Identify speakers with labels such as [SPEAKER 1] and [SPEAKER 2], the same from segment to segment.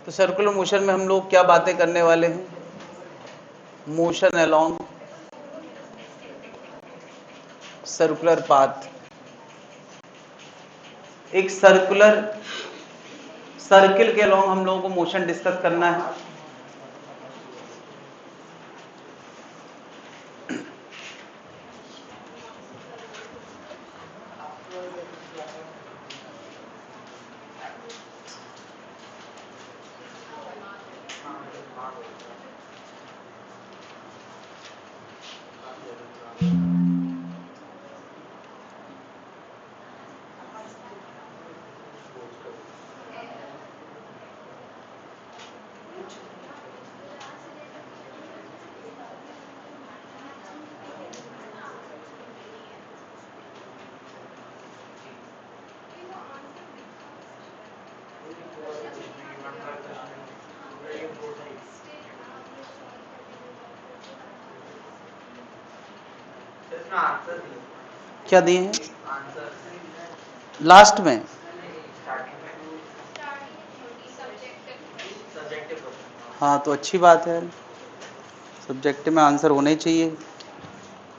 [SPEAKER 1] तो circular motion में हम लोग क्या बातें करने वाले हैं? Motion along circular path. एक सर्कुलर सर्किल के अलोंग हम लोगों को मोशन डिस्कस करना है। क्या दिए हैं लास्ट में? हाँ तो अच्छी बात है, सब्जेक्टिव में आंसर होने चाहिए।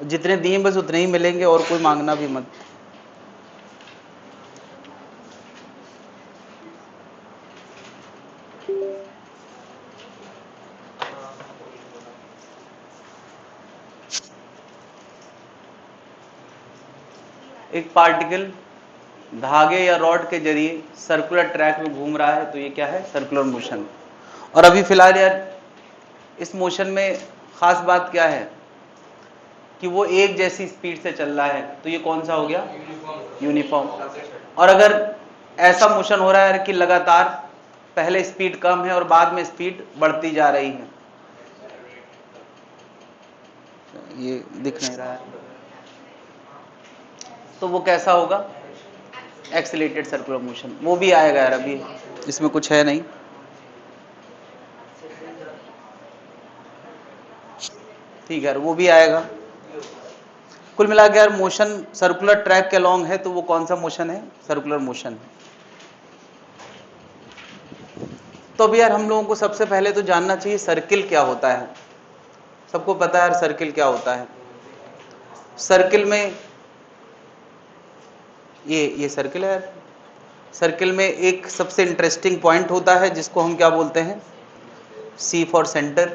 [SPEAKER 1] जितने दिए बस उतने ही मिलेंगे और कोई मांगना भी मत। एक पार्टिकल धागे या रॉड के जरिए सर्कुलर ट्रैक में घूम रहा है तो ये क्या है? Circular motion. और अभी फिलहाल यार इस मोशन में खास बात क्या है कि वो एक जैसी स्पीड से चल रहा है, तो ये कौन सा हो गया? यूनिफॉर्म। और अगर ऐसा मोशन हो रहा है कि लगातार पहले स्पीड कम है और बाद में स्पीड बढ़ती जा रही है, ये दिख नहीं रहा है, तो वो कैसा होगा? Accelerated circular motion. वो भी आएगा यार, अभी इसमें कुछ है नहीं। ठीक है, वो भी आएगा। कुल मिला के यार मोशन सर्कुलर ट्रैक के अलोंग है, तो वो कौन सा मोशन है? सर्कुलर मोशन है। तो अभी यार हम लोगों को सबसे पहले तो जानना चाहिए सर्किल क्या होता है। सबको पता है यार सर्किल क्या होता है। सर्किल में ये सर्किल है यार। सर्किल में एक सबसे इंटरेस्टिंग पॉइंट होता है जिसको हम क्या बोलते हैं? सी फॉर सेंटर।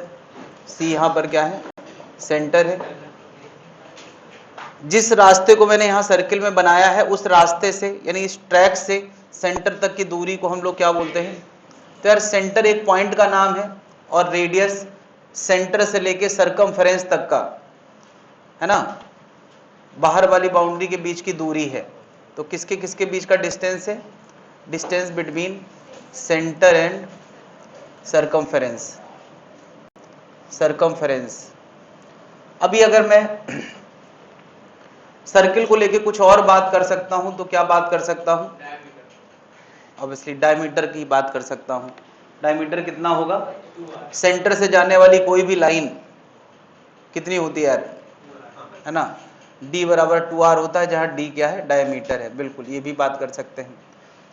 [SPEAKER 1] सी यहाँ पर क्या है? सेंटर है। जिस रास्ते को मैंने यहाँ सर्किल में बनाया है उस रास्ते से यानी इस ट्रैक से सेंटर तक की दूरी को हम लोग क्या बोलते हैं? तो यार सेंटर एक पॉइंट का नाम है और रेडियस सेंटर से लेके सरकमफेरेंस तक का है ना, बाहर वाली बाउंड्री के बीच की दूरी है। तो किसके किसके बीच का डिस्टेंस है? Distance between centre and circumference. Circumference. अभी अगर मैं सर्किल को लेके कुछ और बात कर सकता हूं तो क्या बात कर सकता हूं? ऑब्वियसली डायमीटर की बात कर सकता हूं। डायमीटर कितना होगा? सेंटर से जाने वाली कोई भी लाइन कितनी होती है यार, है ना? d बराबर 2r होता है, जहां d क्या है? डायमीटर है। बिल्कुल, ये भी बात कर सकते हैं।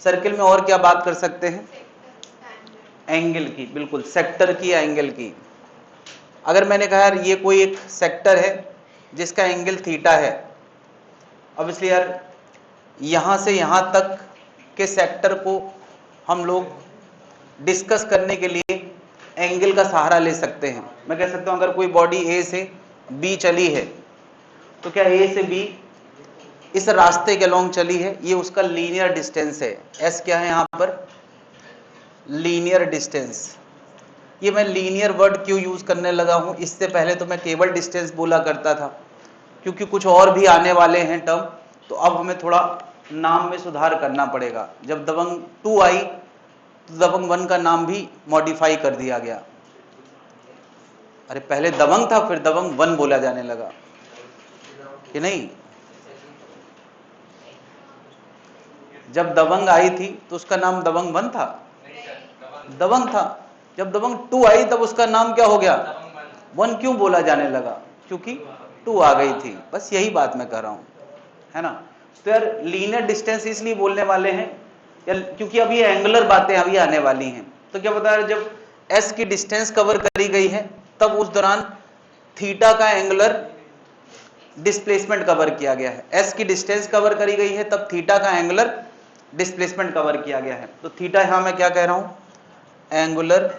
[SPEAKER 1] सर्किल में और क्या बात कर सकते हैं? एंगल की। बिल्कुल, सेक्टर की या एंगल की। अगर मैंने कहा यार ये कोई एक सेक्टर है जिसका एंगल थीटा है, अब इसलिए यार यहां से यहां तक के सेक्टर को हम लोग डिस्कस करने के लिए एंगल का सहारा ले सकते हैं। मैं कह सकता हूं अगर कोई बॉडी ए से बी चली है तो क्या ए से बी इस रास्ते के अलोंग चली है, ये उसका लीनियर डिस्टेंस है। एस क्या है यहां पर? Linear distance. ये मैं लीनियर वर्ड क्यों यूज करने लगा हूं? इससे पहले तो मैं केवल डिस्टेंस बोला करता था, क्योंकि कुछ और भी आने वाले हैं टर्म, तो अब हमें थोड़ा नाम में सुधार करना पड़ेगा। जब दबंग 2 आई तो दबंग 1 का नाम भी मॉडिफाई कर दिया गया। अरे पहले दबंग था, फिर दबंग 1 बोला जाने लगा कि नहीं? जब दबंग आई थी तो उसका नाम दबंग 1 था? दबंग था। जब दबंग 2 आई तब उसका नाम क्या हो गया? 1 क्यों बोला जाने लगा? क्योंकि 2 आ गई थी। बस यही बात मैं कर रहा हूं, है ना? तो यार लीनियर डिस्टेंस इसलिए बोलने वाले हैं यार क्योंकि अभी एंगुलर बातें अभी आने वाली हैं। तो क्या बता रहे, जब s की डिस्टेंस कवर करी गई है तब उस दौरान थीटा का एंगुलर डिस्प्लेसमेंट कवर किया गया है। s की डिस्टेंस कवर करी गई है तब थीटा का एंगुलर डिस्प्लेसमेंट कवर किया गया है। तो थीटा यहां मैं क्या कह रहा हूं, एंगुलर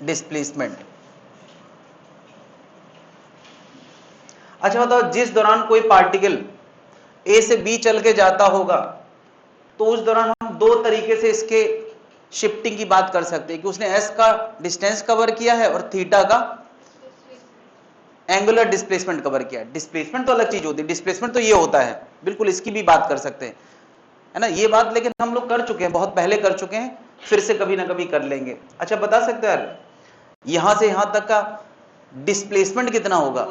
[SPEAKER 1] डिस्प्लेसमेंट। अच्छा बताओ, जिस दौरान कोई पार्टिकल a से b चल के जाता होगा तो उस दौरान हम दो तरीके से इसके शिफ्टिंग की बात कर सकते हैं कि उसने s का डिस्टेंस कवर किया है और थीटा का एंगुलर डिस्प्लेसमेंट कवर किया है। डिस्प्लेसमेंट तो अलग चीज होती है, डिस्प्लेसमेंट तो ये होता है, बिल्कुल इसकी भी बात कर सकते हैं, है ना ये बात, लेकिन हम लोग कर चुके हैं, बहुत पहले कर चुके हैं, फिर से कभी ना कभी कर लेंगे। अच्छा बता सकते हैं यार, यहां से यहां तक का डिस्प्लेसमेंट कितना होगा?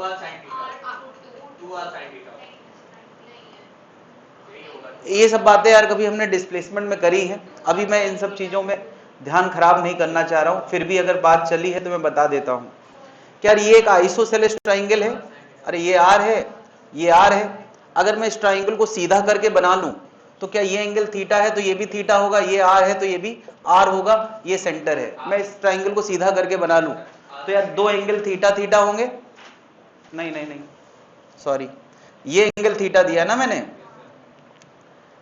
[SPEAKER 1] ये सब बातें यार कभी हमने डिस्प्लेसमेंट में करी है, अभी मैं इन सब चीजों में ध्यान खराब नहीं करना चाह रहा हूं, फिर भी अगर बात चली है तो मैं बता देता हूं। क्या ये एक आइसोसेलेस ट्राइंगल है? अरे ये आर है, ये आर है। अगर मैं इस ट्राइंगल को सीधा करके बना लूं तो क्या ये एंगल थीटा है तो ये भी थीटा होगा, ये आर है तो ये भी आर होगा, ये सेंटर है। मैं इस ट्राइंगल को सीधा करके बना लूं तो यार दो एंगल थीटा थीटा होंगे? नहीं नहीं नहीं, सॉरी, ये एंगल थीटा दिया है ना मैंने,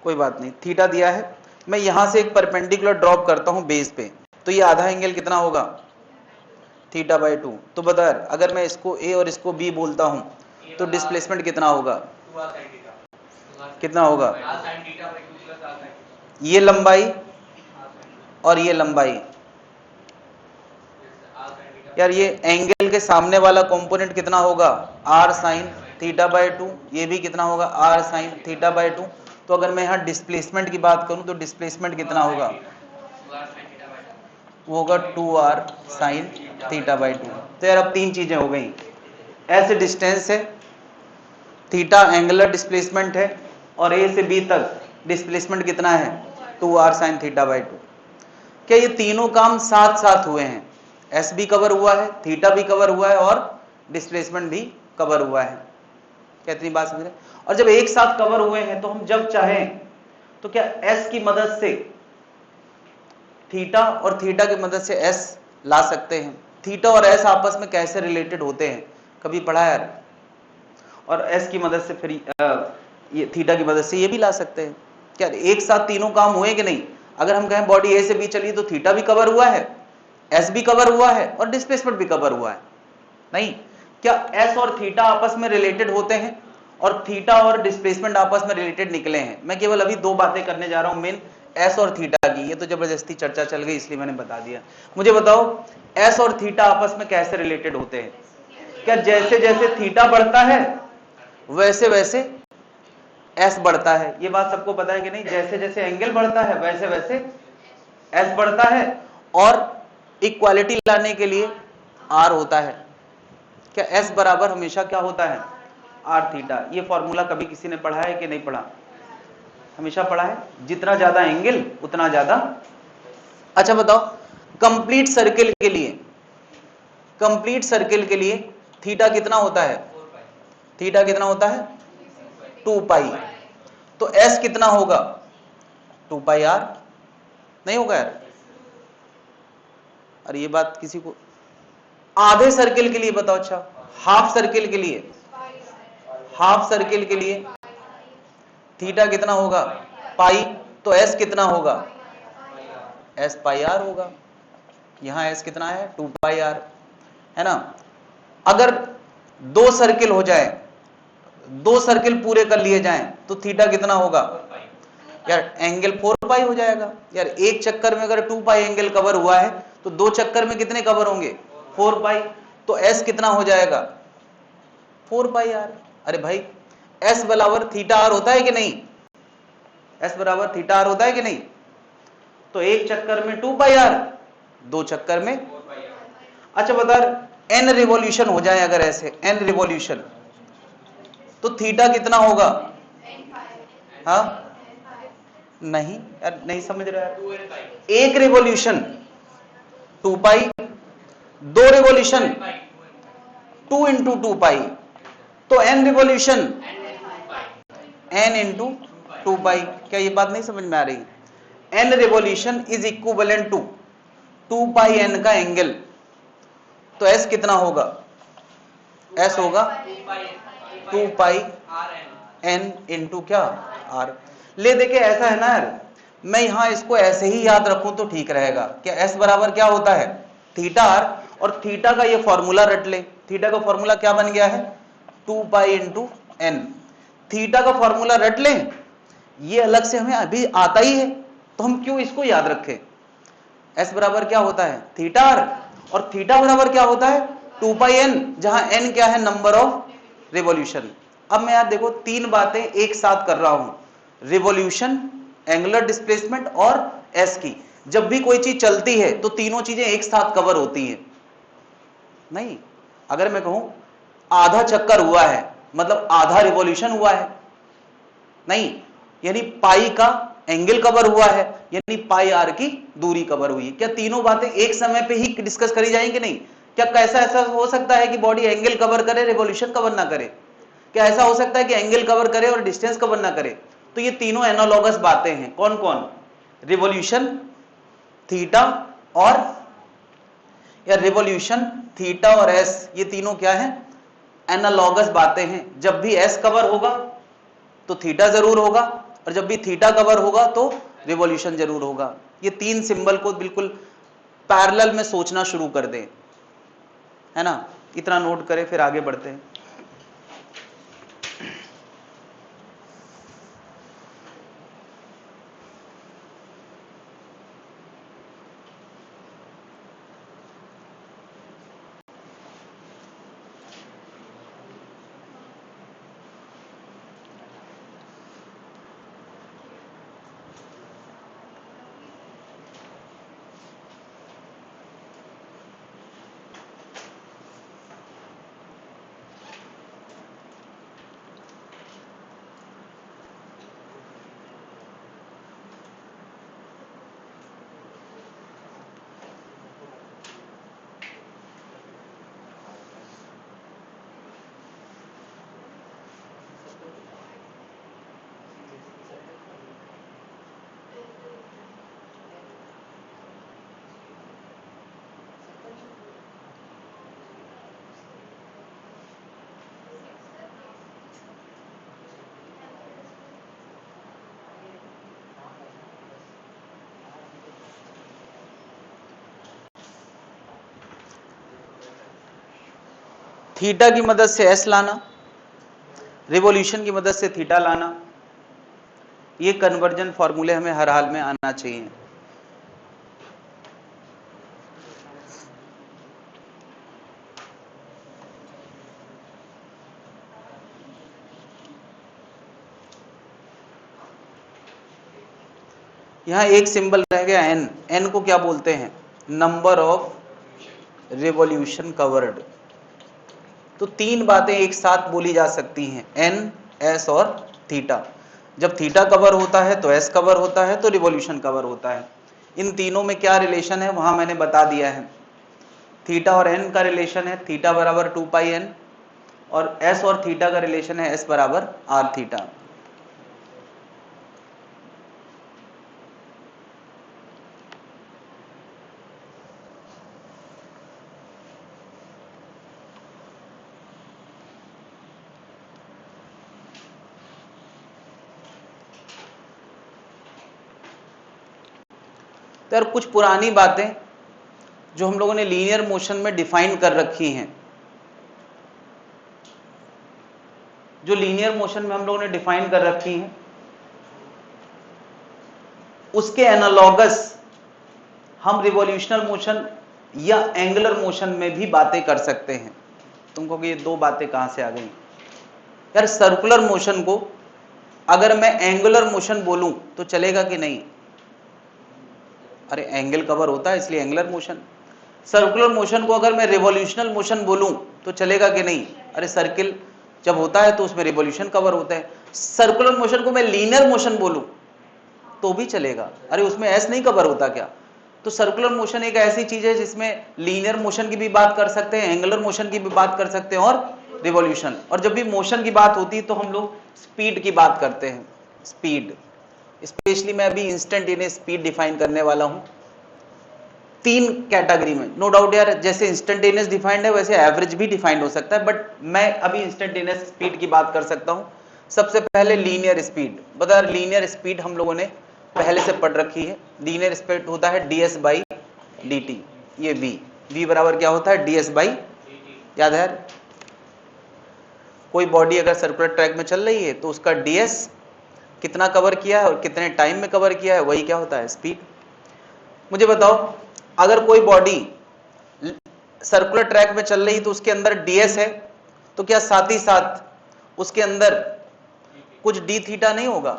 [SPEAKER 1] कोई बात नहीं, थीटा दिया है। मैं यहां से एक परपेंडिकुलर ड्रॉप करता हूं बेस पे, तो ये आधा एंगल कितना होगा? Theta by 2। तो बता, अगर मैं इसको a और इसको b बोलता हूं तो डिस्प्लेसमेंट कितना होगा? कितना होगा? ये लंबाई और ये लंबाई, यार ये एंगल के सामने वाला कंपोनेंट कितना होगा? r sine theta by 2। ये भी कितना होगा? r sine theta by 2। तो अगर मैं यहाँ डिस्प्लेसमेंट की बात करूं तो डिस्प्लेसमेंट कितना होगा? वो होगा 2r साइन थीटा बाई 2। तो यार अब तीन चीजें हो गई, s डिस्टेंस है, थीटा एंगुलर डिस्प्लेसमेंट है, और a से b तक डिस्प्लेसमेंट कितना है? 2r sine theta by 2। क्या ये तीनों काम साथ साथ हुए हैं? s भी कवर हुआ है, थीटा भी कवर हुआ है और डिस्प्लेसमेंट भी कवर हुआ है। क्या इतनी बात समझ रहे? और जब एक साथ कवर हुए हैं तो हम जब चाहें तो क्या s की मदद से थीटा और थीटा की मदद से s ला सकते हैं। थीटा और s आपस में कैसे रिलेटेड होते हैं कभी पढ़ा यार? और s की मदद से फिर ये थीटा की मदद से ये भी ला सकते हैं। क्या एक साथ तीनों काम हुए कि नहीं? अगर हम कहें बॉडी a से b चली तो थीटा भी कवर हुआ है, s भी कवर हुआ है और डिस्प्लेसमेंट भी कवर हुआ है। नहीं, क्या s और थीटा आपस में रिलेटेड होते हैं और थीटा और डिस्प्लेसमेंट आपस में रिलेटेड निकले हैं? मैं केवल अभी दो बातें करने जा रहा हूं मेन, s और थीटा की। ये तो जबरदस्ती चर्चा चल गई इसलिए मैंने बता दिया। मुझे बताओ s और थीटा आपस में कैसे रिलेटेड होते हैं? क्या जैसे जैसे थीटा बढ़ता है वैसे वैसे s बढ़ता है? ये बात सबको पता है कि नहीं? जैसे जैसे एंगल बढ़ता है वैसे वैसे s बढ़ता है, और इक्वालिटी लाने के लिए r होता है। क्या s बराबर हमेशा क्या होता है? r theta. ये फॉर्मूला कभी किसी ने पढ़ा है कि नहीं पढ़ा? हमेशा पढ़ा है, जितना ज्यादा एंगल उतना ज्यादा। अच्छा बताओ, कंप्लीट सर्किल के लिए, कंप्लीट सर्किल के लिए थीटा कितना होता है? थीटा कितना होता है? 2 पाई। तो s कितना होगा? 2 पाई r। नहीं होगा यार? अरे ये बात किसी को, आधे सर्किल के लिए बताओ। अच्छा हाफ सर्किल के लिए, हाफ सर्किल के लिए थीटा कितना होगा? पाई। तो s कितना होगा? s पाई r होगा। यहां s कितना है? 2 पाई r, है ना? अगर दो सर्किल हो जाए, दो सर्किल पूरे कर लिए जाएं तो थीटा कितना होगा? यार एंगल 4 पाई हो जाएगा। यार एक चक्कर में अगर 2 पाई एंगल कवर हुआ है तो दो चक्कर में कितने कवर होंगे? 4 पाई। तो s कितना हो जाएगा? 4 पाई r। अरे भाई s बराबर थीटा r होता है कि नहीं? s बराबर थीटा r होता है कि नहीं? तो एक चक्कर में 2 पाई r, दो चक्कर में। अच्छा बता, n रिवॉल्यूशन हो जाए अगर ऐसे n रिवॉल्यूशन, तो थीटा कितना होगा? हाँ नहीं यार, नहीं समझ रहा है। एक रिवॉल्यूशन 2 पाई, दो रिवॉल्यूशन 2 इंटू 2 पाई, तो n revolution n into 2 pi. क्या ये बात नहीं समझ में आ रही? n revolution is equivalent to 2 pi n का एंगल, तो s कितना होगा? s होगा 2 पाई n इंटू क्या r। ले देखिए ऐसा है ना यार, मैं यहां इसको ऐसे ही याद रखूं तो ठीक रहेगा। क्या s बराबर क्या होता है? थीटा r, और थीटा का ये फॉर्मूला रट ले। थीटा का फॉर्मूला क्या बन गया है? 2 पाई इंटू n। थीटा का फॉर्मूला रट लें, ये अलग से हमें अभी आता ही है, तो हम क्यों इसको याद रखें? s बराबर क्या होता है? थीटा r, और थीटा बराबर क्या होता है? 2 पाई n, जहां n क्या है? Number of revolution. अब मैं यार देखो तीन बातें एक साथ कर रहा हूं, रिवॉल्यूशन, एंगुलर डिस्प्लेसमेंट और s की। जब भी कोई चीज चलती है तो तीनों चीजें एक साथ कवर होती है। नहीं, अगर मैं कहूं आधा चक्कर हुआ है मतलब आधा रिवॉल्यूशन हुआ है, नहीं, यानी पाई का एंगल कवर हुआ है, यानी पाई आर की दूरी कवर हुई है। क्या तीनों बातें एक समय पे ही डिस्कस करी जाएंगी? नहीं। क्या कैसा ऐसा हो सकता है कि बॉडी एंगल कवर करे, रिवॉल्यूशन कवर ना करे? क्या ऐसा हो सकता है कि एंगल कवर करे और डिस्टेंस कवर ना करे? तो ये तीनों एनालॉगस बातें हैं। कौन कौन? रिवॉल्यूशन, थीटा और, या रिवॉल्यूशन, थीटा और एस, ये तीनों क्या है? एनालॉगस बातें हैं। जब भी एस कवर होगा तो थीटा जरूर होगा, और जब भी थीटा कवर होगा तो रिवॉल्यूशन जरूर होगा। ये तीन सिंबल को बिल्कुल पैरेलल में सोचना शुरू कर दें, है ना? इतना नोट करें, फिर आगे बढ़ते हैं। थीटा की मदद से एस लाना, रिवॉल्यूशन की मदद से थीटा लाना, ये कन्वर्जन फॉर्मूले हमें हर हाल में आना चाहिए। यहां एक सिंबल रह गया एन। एन को क्या बोलते हैं? Number of revolution covered. तो तीन बातें एक साथ बोली जा सकती हैं, एन, एस और थीटा। जब थीटा कवर होता है तो एस कवर होता है, तो रिवॉल्यूशन कवर होता है। इन तीनों में क्या रिलेशन है वहां मैंने बता दिया है। थीटा और एन का रिलेशन है थीटा बराबर 2 पाई एन, और एस और थीटा का रिलेशन है एस बराबर आर थीटा। तो यार कुछ पुरानी बातें जो हम लोगों ने लीनियर मोशन में डिफाइन कर रखी हैं, जो लीनियर मोशन में हम लोगों ने डिफाइन कर रखी हैं, उसके एनालॉगस हम रिवॉल्यूशनल मोशन या एंगुलर मोशन में भी बातें कर सकते हैं। तुमको कि ये दो बातें कहां से आ गई? यार सर्कुलर मोशन को अगर मैं एंगुलर मोशन बोलूं तो चलेगा कि नहीं? अरे एंगल कवर होता है इसलिए एंगुलर मोशन। सर्कुलर मोशन को अगर मैं रिवॉल्यूशनल मोशन बोलूं तो चलेगा कि नहीं? अरे सर्किल जब होता है तो उसमें रिवॉल्यूशन कवर होता है। सर्कुलर मोशन को मैं लीनियर मोशन बोलूं तो भी चलेगा। अरे उसमें एस नहीं कवर होता क्या? तो सर्कुलर मोशन एक ऐसी चीज है जिसमें लीनियर मोशन की भी बात कर सकते हैं, एंगुलर मोशन की भी बात कर सकते हैं, और रिवॉल्यूशन। और जब भी मोशन की बात होती है तो हम लोग स्पीड की बात करते हैं। स्पीड, स्पेशली मैं अभी इंस्टेंटेनियस स्पीड डिफाइन करने वाला हूं। तीन कैटेगरी में, नो डाउट यार, जैसे इंस्टेंटेनियस डिफाइंड है वैसे एवरेज भी डिफाइंड हो सकता है, बट मैं अभी इंस्टेंटेनियस स्पीड की बात कर सकता हूं। सबसे पहले लीनियर स्पीड। बता, लीनियर स्पीड हम लोगों ने पहले से पढ़ रखी है। लीनियर स्पीड होता है ds बाई dt, ये v बराबर क्या होता है, ds बाई, याद है यार? कोई बॉडी अगर सर्कुलर ट्रैक में चल रही है तो उसका ds कितना कवर किया है और कितने टाइम में कवर किया है, वही क्या होता है, स्पीड। मुझे बताओ, अगर कोई बॉडी सर्कुलर ट्रैक में चल रही तो उसके अंदर ds है, तो क्या साथ ही साथ उसके अंदर कुछ d थीटा नहीं होगा?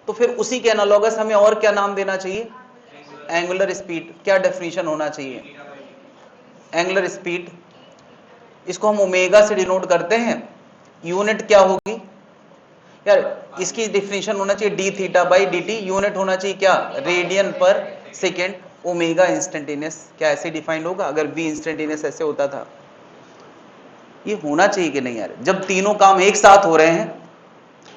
[SPEAKER 1] तो फिर उसी के एनालॉगस हमें और क्या नाम देना चाहिए, एंगुलर स्पीड। क्या डेफिनेशन होना चाहिए, एंगुलर स्पीड, इसको हम ओमेगा से डिनोट करते हैं। यूनिट क्या होगी यार, इसकी डेफिनेशन होना चाहिए D theta by D T, unit होना चाहिए क्या, रेडियन पर सेकेंड। ओमेगा इंस्टेंटेनियस क्या ऐसे डिफाइंड होगा? अगर v इंस्टेंटेनियस ऐसे होता था, ये होना चाहिए कि नहीं यार? जब तीनों काम एक साथ हो रहे हैं,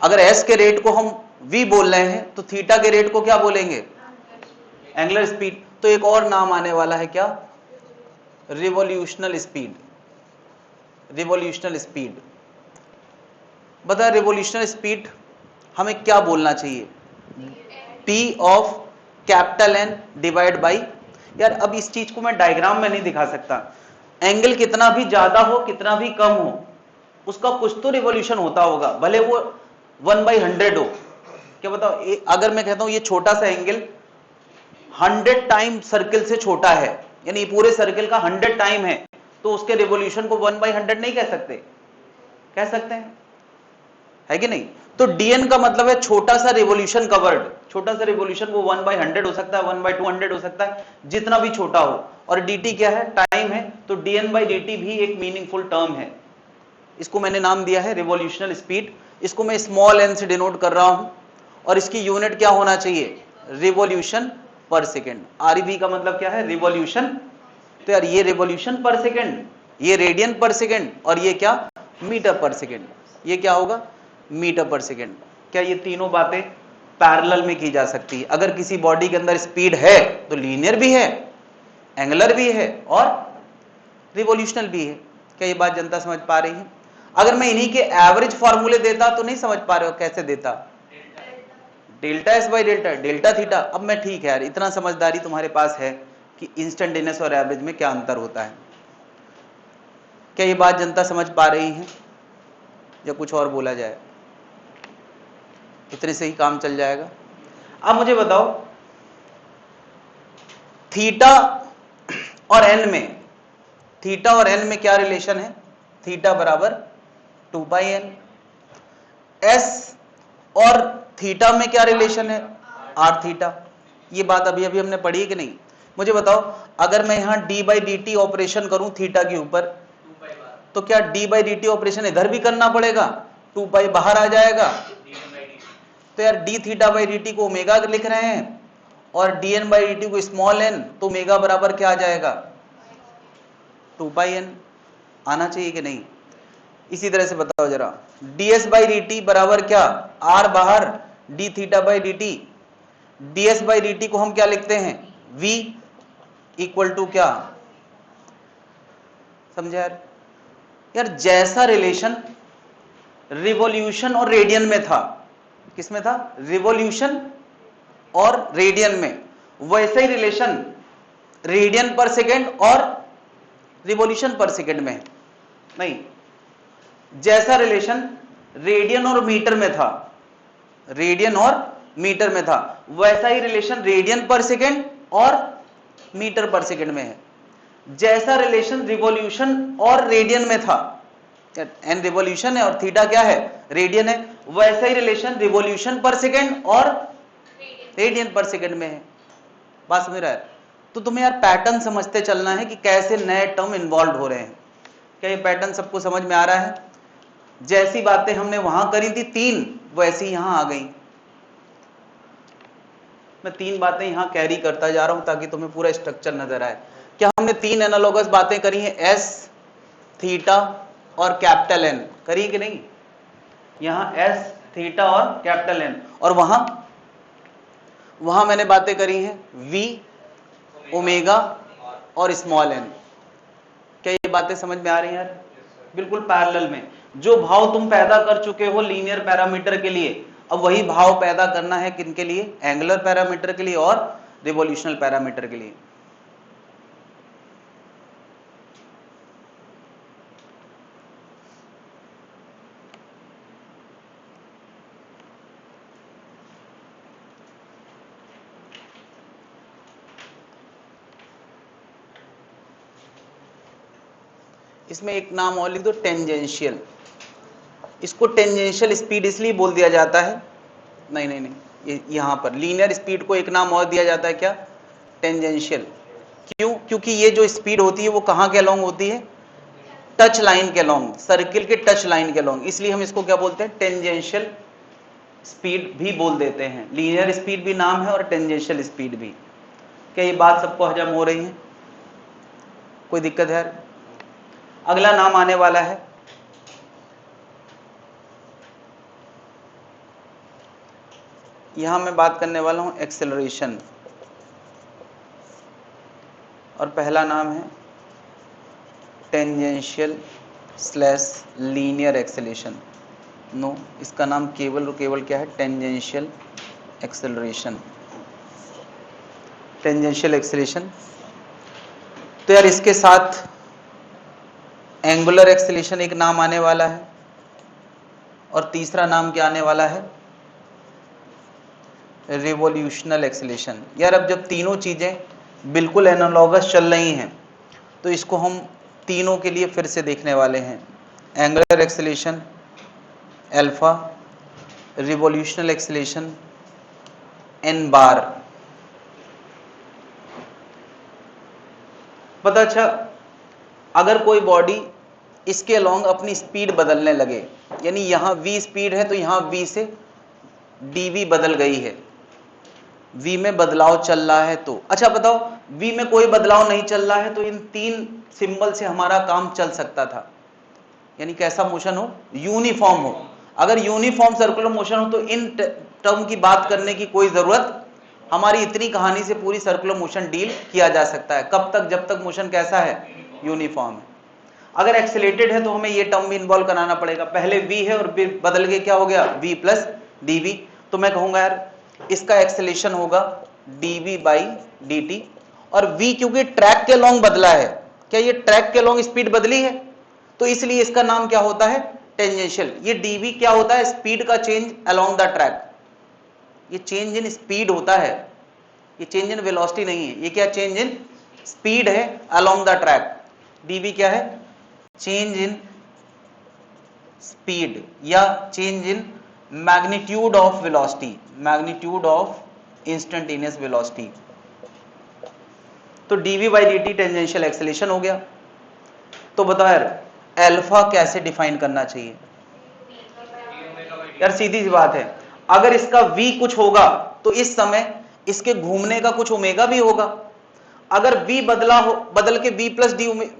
[SPEAKER 1] अगर s के रेट को हम v बोल रहे हैं तो थीटा के रेट को क्या बोलेंगे, एंगुलर स्पीड। तो एक और नाम आने वाला है क्या, रिवोल्यूशनल स्पीड। रिवोल्यूशनल स्पीड, बता रिवोल्यूशनल स्पीड हमें क्या बोलना चाहिए, p of capital N divide by, यार अब इस चीज को मैं डायग्राम में नहीं दिखा सकता। एंगल कितना भी ज्यादा हो कितना भी कम हो, उसका कुछ तो रिवोल्यूशन होता होगा, भले वो 1/100 हो। क्या बताओ, अगर मैं कहता हूं ये छोटा सा एंगल 100 टाइम सर्किल से छोटा है, यानी पूरे सर्किल का 100 टाइम है, तो उसके रिवोल्यूशन को 1/100 नहीं कह सकते? कह सकते हैं, है कि नहीं? तो dn का मतलब है छोटा सा रिवोल्यूशन कवर्ड। छोटा सा रिवोल्यूशन वो 1/100 हो सकता है, 1/200 हो सकता है, जितना भी छोटा हो। और dt क्या है, टाइम है, तो dn बाई dt भी एक मीनिंगफुल टर्म है। इसको मैंने नाम दिया है रिवोल्यूशनल स्पीड। इसको मैं स्मॉल n से डिनोट कर रहा हूं, और इसकी यूनिट क्या होना चाहिए, रिवोल्यूशन पर सेकेंड। RV का मतलब क्या है, रिवोल्यूशन। तो यार ये रिवोल्यूशन पर सेकेंड, ये रेडियन पर सेकेंड, और ये क्या, मीटर पर सेकेंड। ये क्या होगा, मीटर पर सेकेंड। क्या ये तीनों बातें पैरेलल में की जा सकती है? अगर किसी बॉडी के अंदर स्पीड है तो लीनियर भी है, एंगुलर भी है, और रिवोल्यूशनल भी है। क्या ये बात जनता समझ पा रही है? अगर मैं इन्हीं के एवरेज फॉर्मूले देता तो नहीं समझ पा रहे हो, कैसे देता, delta S by delta, delta theta. अब मैं ठीक है यार, इतना समझदारी तुम्हारे पास है कि इंस्टेंटेनियस और एवरेज में क्या अंतर होता है। क्या ये बात जनता समझ पा रही है, या कुछ और बोला जाए? इतने से ही काम चल जाएगा। अब मुझे बताओ, थीटा और एन में, थीटा और एन में क्या रिलेशन है, थीटा बराबर 2πn। एस और थीटा में क्या रिलेशन है, आर थीटा। ये बात अभी अभी हमने पढ़ी है कि नहीं? मुझे बताओ, अगर मैं यहां d by D T operation करूं थीटा के ऊपर, तो क्या d by D T operation इधर भी करना पड़ेगा, 2π बाहर आ जाएगा। तो यार d theta by D T को ओमेगा लिख रहे हैं, और dn बाई डी टी को स्मॉल n, तो ओमेगा बराबर क्या आ जाएगा, 2πn। आना चाहिए कि नहीं? इसी तरह से बताओ जरा, ds बाई डी टी बराबर क्या, r बाहर, d theta by D T. ds by D T को हम क्या लिखते हैं, v इक्वल टू क्या, समझे यार? यार जैसा रिलेशन रिवॉल्यूशन और रेडियन में था, किसमें था, रिवॉल्यूशन और रेडियन में, वैसे ही रिलेशन रेडियन पर सेकेंड और रिवॉल्यूशन पर सेकेंड में है। नहीं, जैसा रिलेशन रेडियन और मीटर में था, रेडियन और मीटर में था, वैसा ही रिलेशन रेडियन पर सेकेंड और मीटर पर सेकेंड में है। जैसा रिलेशन रिवॉल्यूशन और रेडियन में था, एन रिवॉल्यूशन है और थीटा क्या है, रेडियन है, वैसा ही रिलेशन रिवॉल्यूशन पर सेकेंड और रेडियन पर सेकेंड में है। बात समझ रहा है? तो तुम्हें यार पैटर्न समझते चलना है कि कैसे नए टर्म इन्वॉल्व हो रहे हैं। क्या ये पैटर्न सबको समझ में आ रहा है? जैसी बातें हमने वहां करी थी 3, वैसी यहां आ गई। मैं 3 बातें यहां कैरी करता जा रहा हूं ताकि तुम्हें पूरा स्ट्रक्चर नजर आए। क्या हमने 3 एनालॉगस बातें करी हैं, एस, थीटा और कैपिटल एन, करी कि नहीं? यहां एस, थीटा और कैपिटल एन, और वहां मैंने बातें करी हैं वी, ओमेगा और स्मॉल एन। क्या ये बातें समझ में आ रही हैं यार? बिल्कुल पैरेलल में जो भाव तुम पैदा कर चुके हो लीनियर पैरामीटर के लिए, अब वही भाव पैदा करना है किनके लिए? एंगुलर पैरामीटर के लिए और रिवोल्यूशनल पैरामीटर के लिए। इसमें एक नाम और लिख दो, टेंजेंशियल। इसको टेंजेंशियल स्पीड इसलिए बोल दिया जाता है, नहीं नहीं नहीं, यहां पर लीनियर स्पीड को एक नाम और दिया जाता है, क्या? टेंजेंशियल। क्यों? क्योंकि ये जो स्पीड होती है वो कहां के अलोंग होती है? टच लाइन के अलोंग, सर्किल के टच लाइन के अलोंग, इसलिए हम इसको क्या बोलते हैं? टेंजेंशियल स्पीड भी बोल देते हैं। लीनियर स्पीड भी नाम है और टेंजेंशियल स्पीड भी। क्या ये बात सबको हजम हो रही है? कोई दिक्कत है? अगला नाम आने वाला है यहां मैं बात करने वाला हूं एक्सेलरेशन, और पहला नाम है tangential slash linear acceleration. No, इसका नाम केवल और केवल क्या है? Tangential acceleration. Tangential acceleration. तो यार इसके साथ एंगुलर एक्सेलरेशन एक नाम आने वाला है, और तीसरा नाम क्या आने वाला है? Revolutional acceleration. यार अब जब तीनों चीजें बिल्कुल एनालॉगस चल रही हैं तो इसको हम तीनों के लिए फिर से देखने वाले हैं। Angular acceleration alpha, revolutional acceleration N bar. पता अच्छा, अगर कोई बॉडी इसके अलोंग अपनी स्पीड बदलने लगे, यानी यहां v स्पीड है तो यहां v से dv बदल गई है, v में बदलाव चल रहा है तो अच्छा बताओ, v में कोई बदलाव नहीं चल रहा है तो इन तीन सिंबल से हमारा काम चल सकता था। यानी कैसा मोशन हो? यूनिफॉर्म हो। अगर यूनिफॉर्म सर्कुलर मोशन हो तो इन टर्म की बात करने की कोई जरूरत, हमारी इतनी कहानी से पूरी सर्कुलर मोशन डील किया जा सकता है। कब तक? जब तक मोशन कैसा है? यूनिफॉर्म है। अगर एक्सेलेरेटेड है तो हमें ये टर्म भी इन्वॉल्व कराना पड़ेगा। पहले v है और फिर बदल के क्या हो गया? v plus dv। तो मैं कहूंगा यार इसका एक्सेलेरेशन होगा dv बाई dt, और v क्योंकि ट्रैक के लॉन्ग बदला है, क्या ये ट्रैक के लॉन्ग स्पीड बदली है? तो इसलिए इसका नाम क्या होता है? टेंजेंशियल। ये dv क्या होता है? स्पीड का चेंज अलोंग द ट्रैक। ये चेंज इन स्पीड होता है, ये चेंज इन वेलोसिटी नहीं है। ये क्या? चेंज इन स्पीड है अलोंग द ट्रैक। dv क्या है? चेंज इन स्पीड या change in magnitude of velocity, magnitude of instantaneous velocity. तो dv by dt tangential acceleration हो गया। तो बताओ यार अल्फा कैसे डिफाइन करना चाहिए? यार सीधी सी बात है, अगर इसका v कुछ होगा तो इस समय इसके घूमने का कुछ ओमेगा भी होगा। अगर v बदल के v प्लस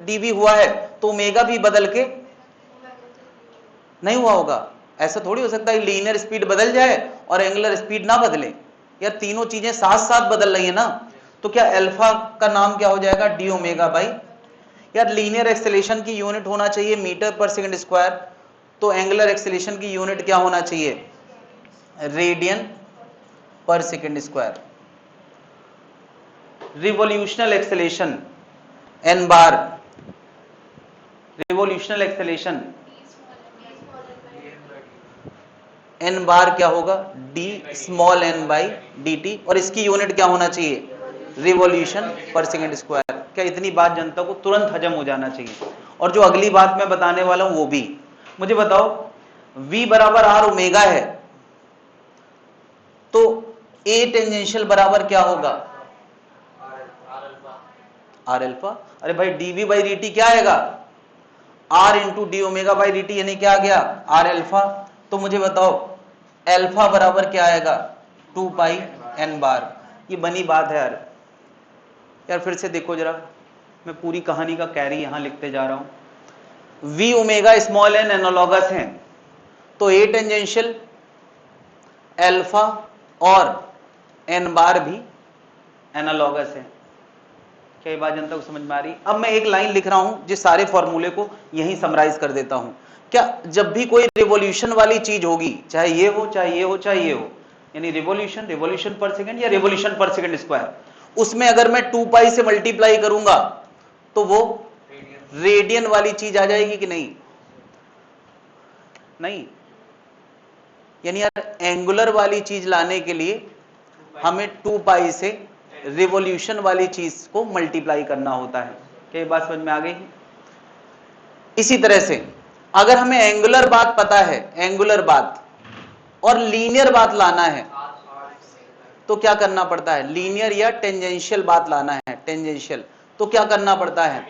[SPEAKER 1] dv हुआ है तो ओमेगा भी बदल के नहीं हुआ होगा। ऐसा थोड़ी हो सकता है लीनियर स्पीड बदल जाए और एंगुलर स्पीड ना बदले। यार तीनों चीजें साथ साथ बदल रही है ना, तो क्या अल्फा का नाम क्या हो जाएगा? D omega by. यार लीनियर एक्सेलरेशन की यूनिट होना चाहिए मीटर पर सेकंड स्क्वायर, तो एंगुलर एक्सेलरेशन की यूनिट क्या होना चाहिए? रेडियन पर second square. Revolutional acceleration N bar, revolutional acceleration N bar क्या होगा? D small N by D T, और इसकी यूनिट क्या होना चाहिए? Revolution per second square. क्या इतनी बात जनता को तुरंत हजम हो जाना चाहिए? और जो अगली बात मैं बताने वाला हूं वो भी मुझे बताओ, v बराबर आर ओमेगा है तो a टेंजेंशियल बराबर क्या होगा? R alpha. अरे भाई dv बाई dt क्या आएगा? r into D omega by dt, यानी क्या आ गया? R alpha. तो मुझे बताओ अल्फा बराबर क्या आएगा? 2 पाई n बार। ये बनी बात है यार। यार फिर से देखो जरा, मैं पूरी कहानी का कैरी यहां लिखते जा रहा हूं। v omega small n analogous हैं तो a टेंजेंशियल, अल्फा और n बार भी एनालॉगस है। क्या ये बात जनता को समझ में आ रही? अब मैं एक लाइन लिख रहा हूं जिस सारे फॉर्मूले को यहीं समराइज कर देता हूं। क्या जब भी कोई रिवॉल्यूशन वाली चीज होगी, चाहे ये हो चाहे ये हो चाहे ये हो, यानी रिवॉल्यूशन पर सेकंड या रिवॉल्यूशन पर सेकंड स्क्वायर, उसमें अगर मैं 2 पाई से मल्टीप्लाई करूंगा तो वो रेडियन वाली चीज आ जाएगी कि नहीं? नहीं, यानी यार एंगुलर वाली चीज लाने के लिए हमें 2 पाई से रिवॉल्यूशन वाली चीज को मल्टीप्लाई करना होता है। क्या ये बात समझ में आ गई? इसी तरह से अगर हमें एंगुलर बात पता है, एंगुलर बात, और लीनियर बात लाना है तो क्या करना पड़ता है? लीनियर या टेंजेंशियल बात लाना है, टेंजेंशियल, तो क्या करना पड़ता है?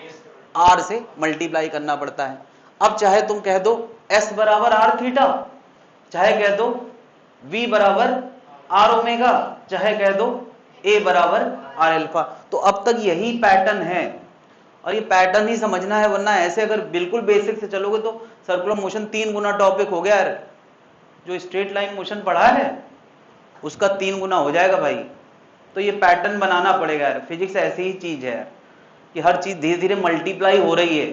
[SPEAKER 1] आर से मल्टीप्लाई करना पड़ता है। अब चाहे तुम कह दो एस बराबर आर थीटा, चाहे कह दो वी बराबर आर ओमेगा, चाहे कह दो ए बराबर आर अल्फा, तो अब तक यही पैटर्न है और ये पैटर्न ही समझना है, वरना ऐसे अगर बिल्कुल बेसिक से चलोगे तो सर्कुलर मोशन 3 गुना टॉपिक हो गया यार। जो स्ट्रेट लाइन मोशन पढ़ा है उसका 3 गुना हो जाएगा भाई। तो ये पैटर्न बनाना पड़ेगा यार। फिजिक्स ऐसी ही चीज है कि हर चीज धीरे धीरे मल्टीप्लाई हो रही है,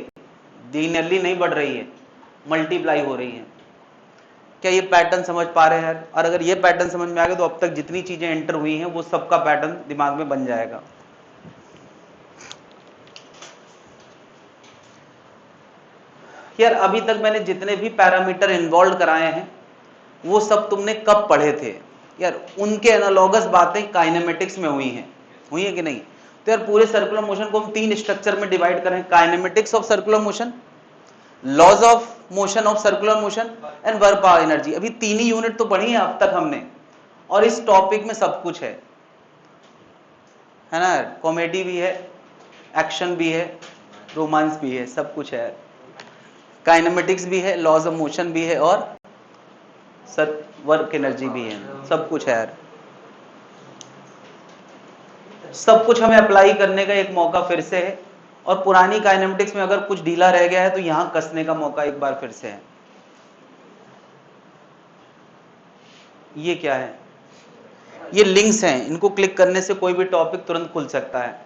[SPEAKER 1] लीनियरली नहीं बढ़ रही है, मल्टीप्लाई हो रही है। क्या ये पैटर्न समझ पा रहे हैं यार? और अगर ये पैटर्न समझ में आ गया तो अब तक जितनी चीजें एंटर हुई हैं वो सबका पैटर्न दिमाग में बन जाएगा। यार अभी तक मैंने जितने भी पैरामीटर इन्वॉल्व कराए हैं वो सब तुमने कब पढ़े थे यार? उनके एनालॉगस बातें काइनेमेटिक्स में हुई है कि नहीं? तो यार पूरे सर्कुलर मोशन को हम 3 स्ट्रक्चर में डिवाइड करें, kinematics of circular motion, laws of motion of circular motion and work power energy. अभी 3 ही यूनिट तो पढ़ी है अब तक हमने, और इस टॉपिक में सब कुछ है ना? कॉमेडी भी है, एक्शन भी है, रोमांस भी है, सब कुछ है। काइनेमेटिक्स भी है, लॉज ऑफ मोशन भी है, और वर्क एनर्जी भी है, सब कुछ है यार। सब कुछ हमें अप्लाई करने का एक मौका फिर से है, और पुरानी काइनेमेटिक्स में अगर कुछ ढीला रह गया है तो यहां कसने का मौका एक बार फिर से है। ये क्या है? ये लिंक्स हैं, इनको क्लिक करने से कोई भी टॉपिक तुरंत खुल सकता है,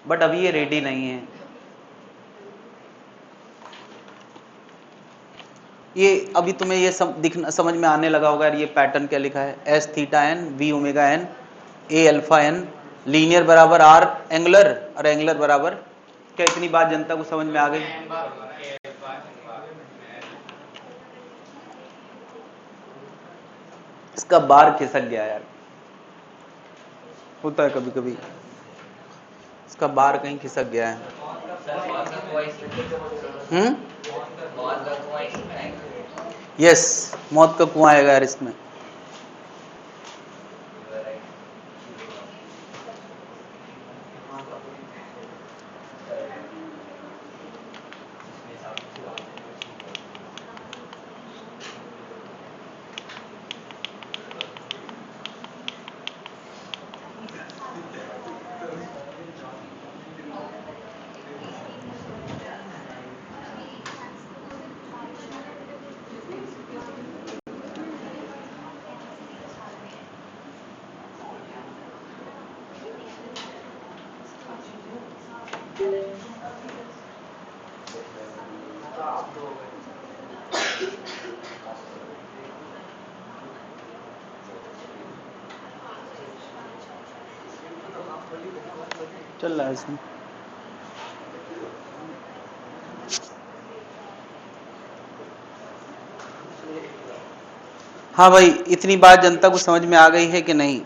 [SPEAKER 1] बट अभी ये रेडी नहीं है। ये अभी तुम्हें ये समझ में आने लगा होगा यार, ये पैटर्न क्या लिखा है? S theta N V omega N A alpha N, linear बराबर आर एंगुलर, और एंगुलर बराबर, क्या इतनी बात जनता को समझ में आ गई? इसका बार खिसक गया यार, होता है कभी कभी, इसका बार कहीं खिसक गया है। यस, मौत का कुआं आएगा यार इसमें। चल रहा है इसमें। हाँ भाई, इतनी बात जनता को समझ में आ गई है कि नहीं?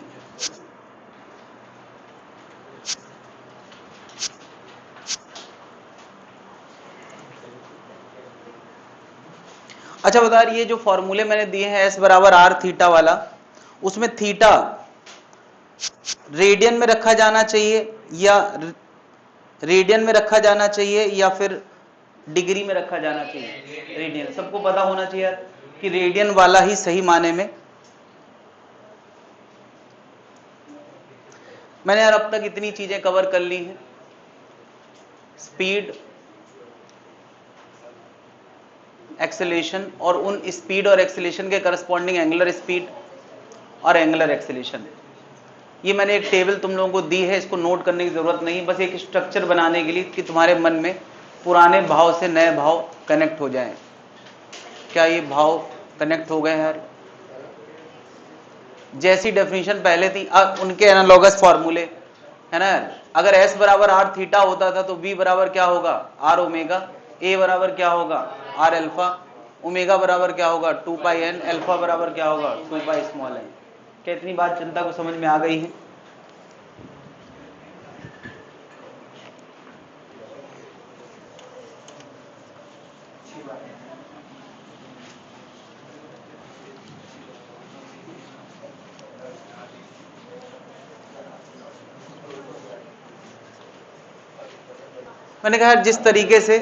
[SPEAKER 1] अच्छा बता, ये जो फॉर्मूले मैंने दिए हैं एस बराबर आर थीटा वाला, उसमें थीटा रेडियन में रखा जाना चाहिए या रेडियन में रखा जाना चाहिए या फिर डिग्री में रखा जाना चाहिए? रेडियन। सबको पता होना चाहिए यार कि रेडियन वाला ही सही माने में। मैंने यार अब तक इतनी चीजें कवर कर ली हैं, स्पीड, एक्सेलेरेशन, और उन स्पीड और एक्सेलेरेशन के करस्पॉन्डिंग एंगुलर स्पीड और एंगुलर एक्सेलेरेशन, ये मैंने एक टेबल तुम लोगों को दी है, इसको नोट करने की जरूरत नहीं, बस एक स्ट्रक्चर बनाने के लिए कि तुम्हारे मन में पुराने भाव से नए भाव कनेक्ट हो जाएं। क्या ये भाव कनेक्ट हो गए यार? जैसी डेफिनेशन पहले थी उनके एनालॉगस फॉर्मूले है ना। अगर s बराबर आर थीटा होता था तो v बराबर क्या होगा आर ओमेगा, a बराबर क्या होगा आर अल्फा, ओमेगा बराबर क्या होगा 2 पाई n, अल्फा बराबर क्या होगा 2 पाई स्मॉल n। क्या इतनी बात जनता को समझ में आ गई है? मैंने कहा जिस तरीके से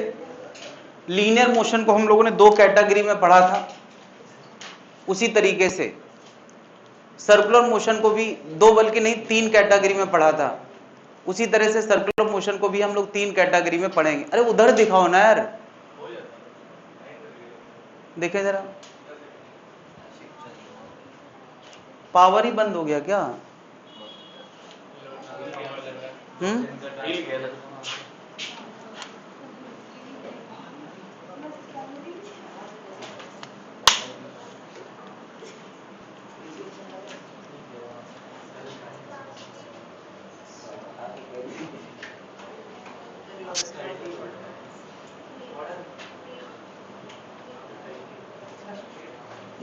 [SPEAKER 1] लीनियर मोशन को हम लोगों ने दो कैटेगरी में पढ़ा था, उसी तरीके से सर्कुलर मोशन को भी दो बल्कि नहीं तीन कैटेगरी में पढ़ा था। उसी तरह से सर्कुलर मोशन को भी हम लोग तीन कैटेगरी में पढ़ेंगे। अरे उधर दिखाओ ना यार, देखे जरा, पावर ही बंद हो गया क्या?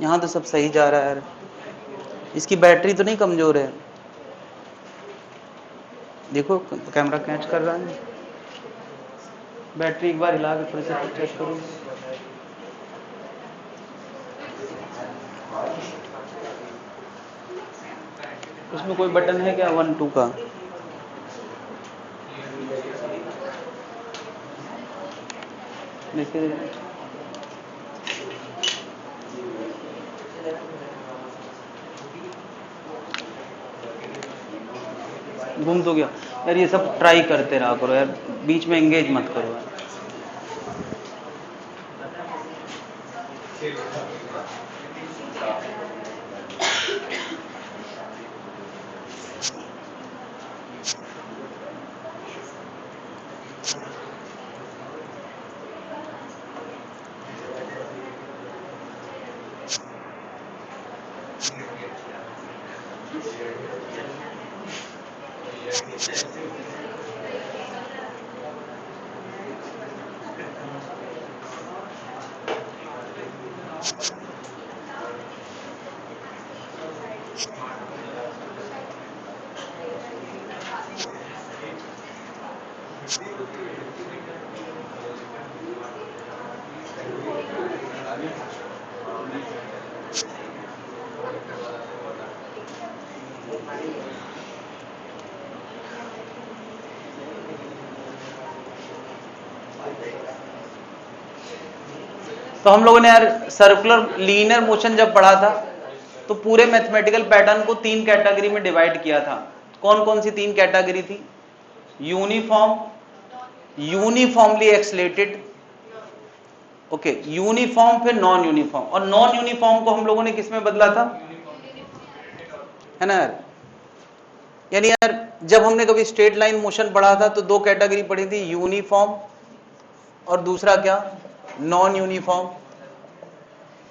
[SPEAKER 1] यहाँ तो सब सही जा रहा है यार, इसकी बैटरी तो नहीं कमजोर है? देखो कैमरा कैच कर रहा है, बैटरी एक बार हिला के थोड़ी सी चेक करो। उसमें कोई बटन है क्या 1 2 का? देखिए घूम तो गया यार। ये सब ट्राई करते रहा करो यार, बीच में एंगेज मत करो यार। तो हम लोगों ने यार सर्कुलर लीनियर मोशन जब पढ़ा था तो पूरे मैथमेटिकल पैटर्न को तीन कैटेगरी में डिवाइड किया था। कौन कौन सी तीन कैटेगरी थी? Uniform, uniformly accelerated, okay, uniform, फिर नॉन यूनिफॉर्म। और नॉन यूनिफॉर्म को हम लोगों ने किस में बदला था, है ना यार? यानी यार जब हमने कभी स्ट्रेट लाइन मोशन पढ़ा था तो दो कैटेगरी पढ़ी थी, यूनिफॉर्म और दूसरा क्या, नॉन यूनिफॉर्म।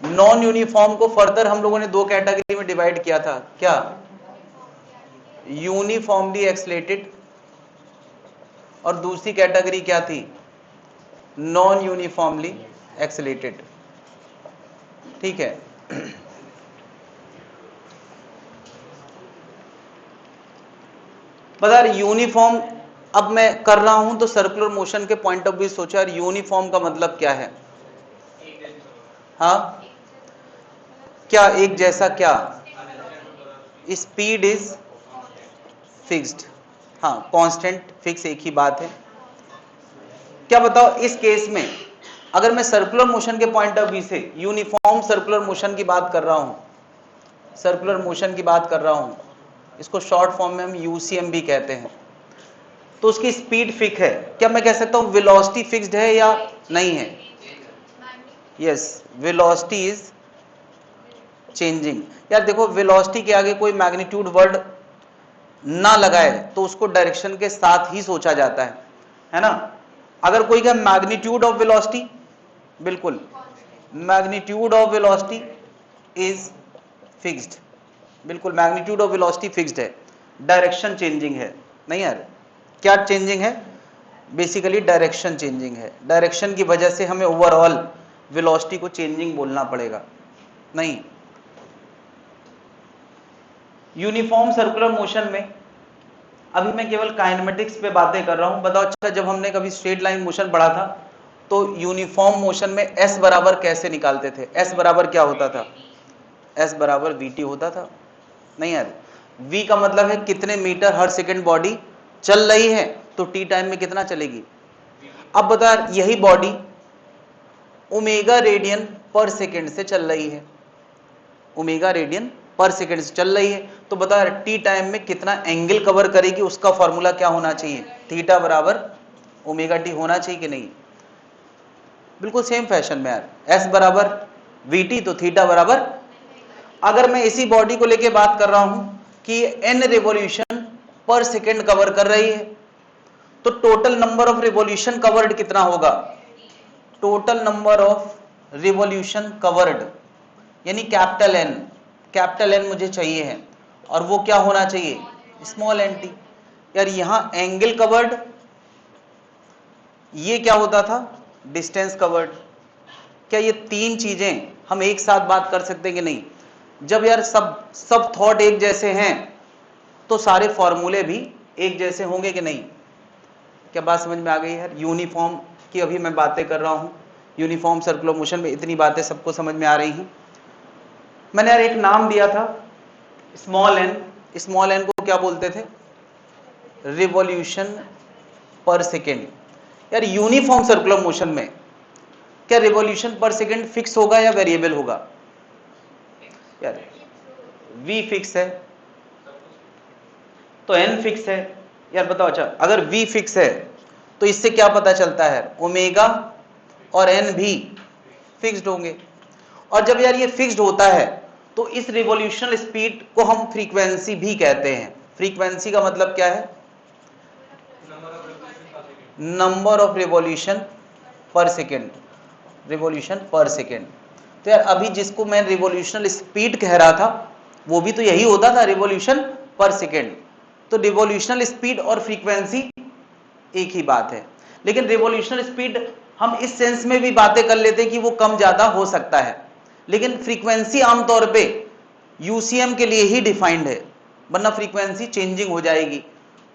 [SPEAKER 1] नॉन यूनिफॉर्म को फर्दर हम लोगों ने दो कैटेगरी में डिवाइड किया था, क्या, यूनिफॉर्मली एक्सलेटेड, और दूसरी कैटेगरी क्या थी, नॉन यूनिफॉर्मली एक्सलेटेड। ठीक है। बता यूनिफॉर्म अब मैं कर रहा हूं तो सर्कुलर मोशन के पॉइंट ऑफ व्यू सोचा, यूनिफॉर्म का मतलब क्या है? हाँ, क्या एक जैसा, क्या स्पीड इज फिक्स्ड, हाँ कांस्टेंट फिक्स एक ही बात है। क्या बताओ इस केस में अगर मैं सर्कुलर मोशन के पॉइंट ऑफ व्यू से यूनिफॉर्म सर्कुलर मोशन की बात कर रहा हूं, सर्कुलर मोशन की बात कर रहा हूं, इसको शॉर्ट फॉर्म में हम यूसीएम भी कहते हैं, तो उसकी स्पीड फिक्स है, क्या मैं कह सकता हूं वेलोसिटी फिक्स्ड है या नहीं है? Yes, velocity is changing. यार देखो वेलोसिटी के आगे कोई मैग्नीट्यूड वर्ड ना लगाए तो उसको डायरेक्शन के साथ ही सोचा जाता है ना। अगर कोई का मैग्नीट्यूड ऑफ वेलोसिटी, बिल्कुल magnitude of velocity is fixed, बिल्कुल मैग्नीट्यूड ऑफ वेलोसिटी फिक्स्ड है, डायरेक्शन चेंजिंग है। नहीं यार, क्या चेंजिंग है? बेसिकली डायरेक्शन चेंजिंग है। डायरेक्शन की वजह से हमें ओवरऑल वेलोसिटी को चेंजिंग बोलना पड़ेगा। नहीं, यूनिफॉर्म सर्कुलर मोशन में अभी मैं केवल काइनेमेटिक्स पे बातें कर रहा हूं। बताओ अच्छा, जब हमने कभी स्ट्रेट लाइन मोशन पढ़ा था तो यूनिफॉर्म मोशन में एस बराबर कैसे निकालते थे? एस बराबर क्या होता था? एस बराबर वीटी होता था। नहीं यार, वी का मतलब है कितने मीटर हर सेकेंड बॉडी चल रही है, तो टी टाइम में कितना चलेगी। अब बता, यही बॉडी ओमेगा रेडियन पर सेकेंड से चल रही है, ओमेगा रेडियन पर सेकेंड से चल रही है, तो बता टी टाइम में कितना एंगल कवर करेगी, उसका फॉर्मूला क्या होना चाहिए? थीटा बराबर ओमेगा टी होना चाहिए कि नहीं? बिल्कुल सेम फैशन में यार, एस बराबर वीटी तो थीटा बराबर। अगर मैं इसी बॉडी को लेके बात कर रहा हूं कि एन रिवॉल्यूशन पर सेकेंड कवर कर रही है, तो total number of revolution covered कितना होगा? Total number of revolution covered यानी कैपिटल एन, कैपिटल एन मुझे चाहिए है, और वो क्या होना चाहिए? Small N T. यार यहां एंगल कवर्ड, ये क्या होता था? Distance covered. क्या ये तीन चीजें हम एक साथ बात कर सकते हैं कि नहीं? जब यार सब थॉट एक जैसे हैं तो सारे फॉर्मूले भी एक जैसे होंगे कि नहीं? क्या बात समझ में आ गई है? यूनिफॉर्म की अभी मैं बातें कर रहा हूं, यूनिफॉर्म सर्कुलर मोशन में इतनी बातें सबको समझ में आ रही हैं। मैंने यार एक नाम दिया था स्मॉल एन, स्मॉल एन को क्या बोलते थे? रिवॉल्यूशन पर सेकेंड। यार यूनिफॉर्म सर्कुलर मोशन में क्या रिवॉल्यूशन पर सेकेंड फिक्स होगा या वेरिएबल होगा? यार v फिक्स है तो n फिक्स है। यार बताओ अच्छा, अगर v फिक्स है तो इससे क्या पता चलता है? ओमेगा और n भी फिक्स्ड होंगे। और जब यार ये फिक्स्ड होता है तो इस रिवॉल्यूशनल स्पीड को हम फ्रीक्वेंसी भी कहते हैं। फ्रीक्वेंसी का मतलब क्या है? नंबर ऑफ रिवॉल्यूशन पर सेकेंड, रिवॉल्यूशन पर सेकेंड। तो यार अभी जिसको मैं रिवॉल्यूशनल स्पीड कह रहा था वो भी तो यही होता था, रिवॉल्यूशन पर सेकेंड। तो रिवॉल्यूशनल स्पीड और फ्रीक्वेंसी एक ही बात है, लेकिन रिवॉल्यूशनल स्पीड हम इस सेंस में भी बातें कर लेते हैं कि वो कम ज्यादा हो सकता है, लेकिन फ्रीक्वेंसी आमतौर पे यूसीएम के लिए ही डिफाइंड है, वरना फ्रीक्वेंसी चेंजिंग हो जाएगी।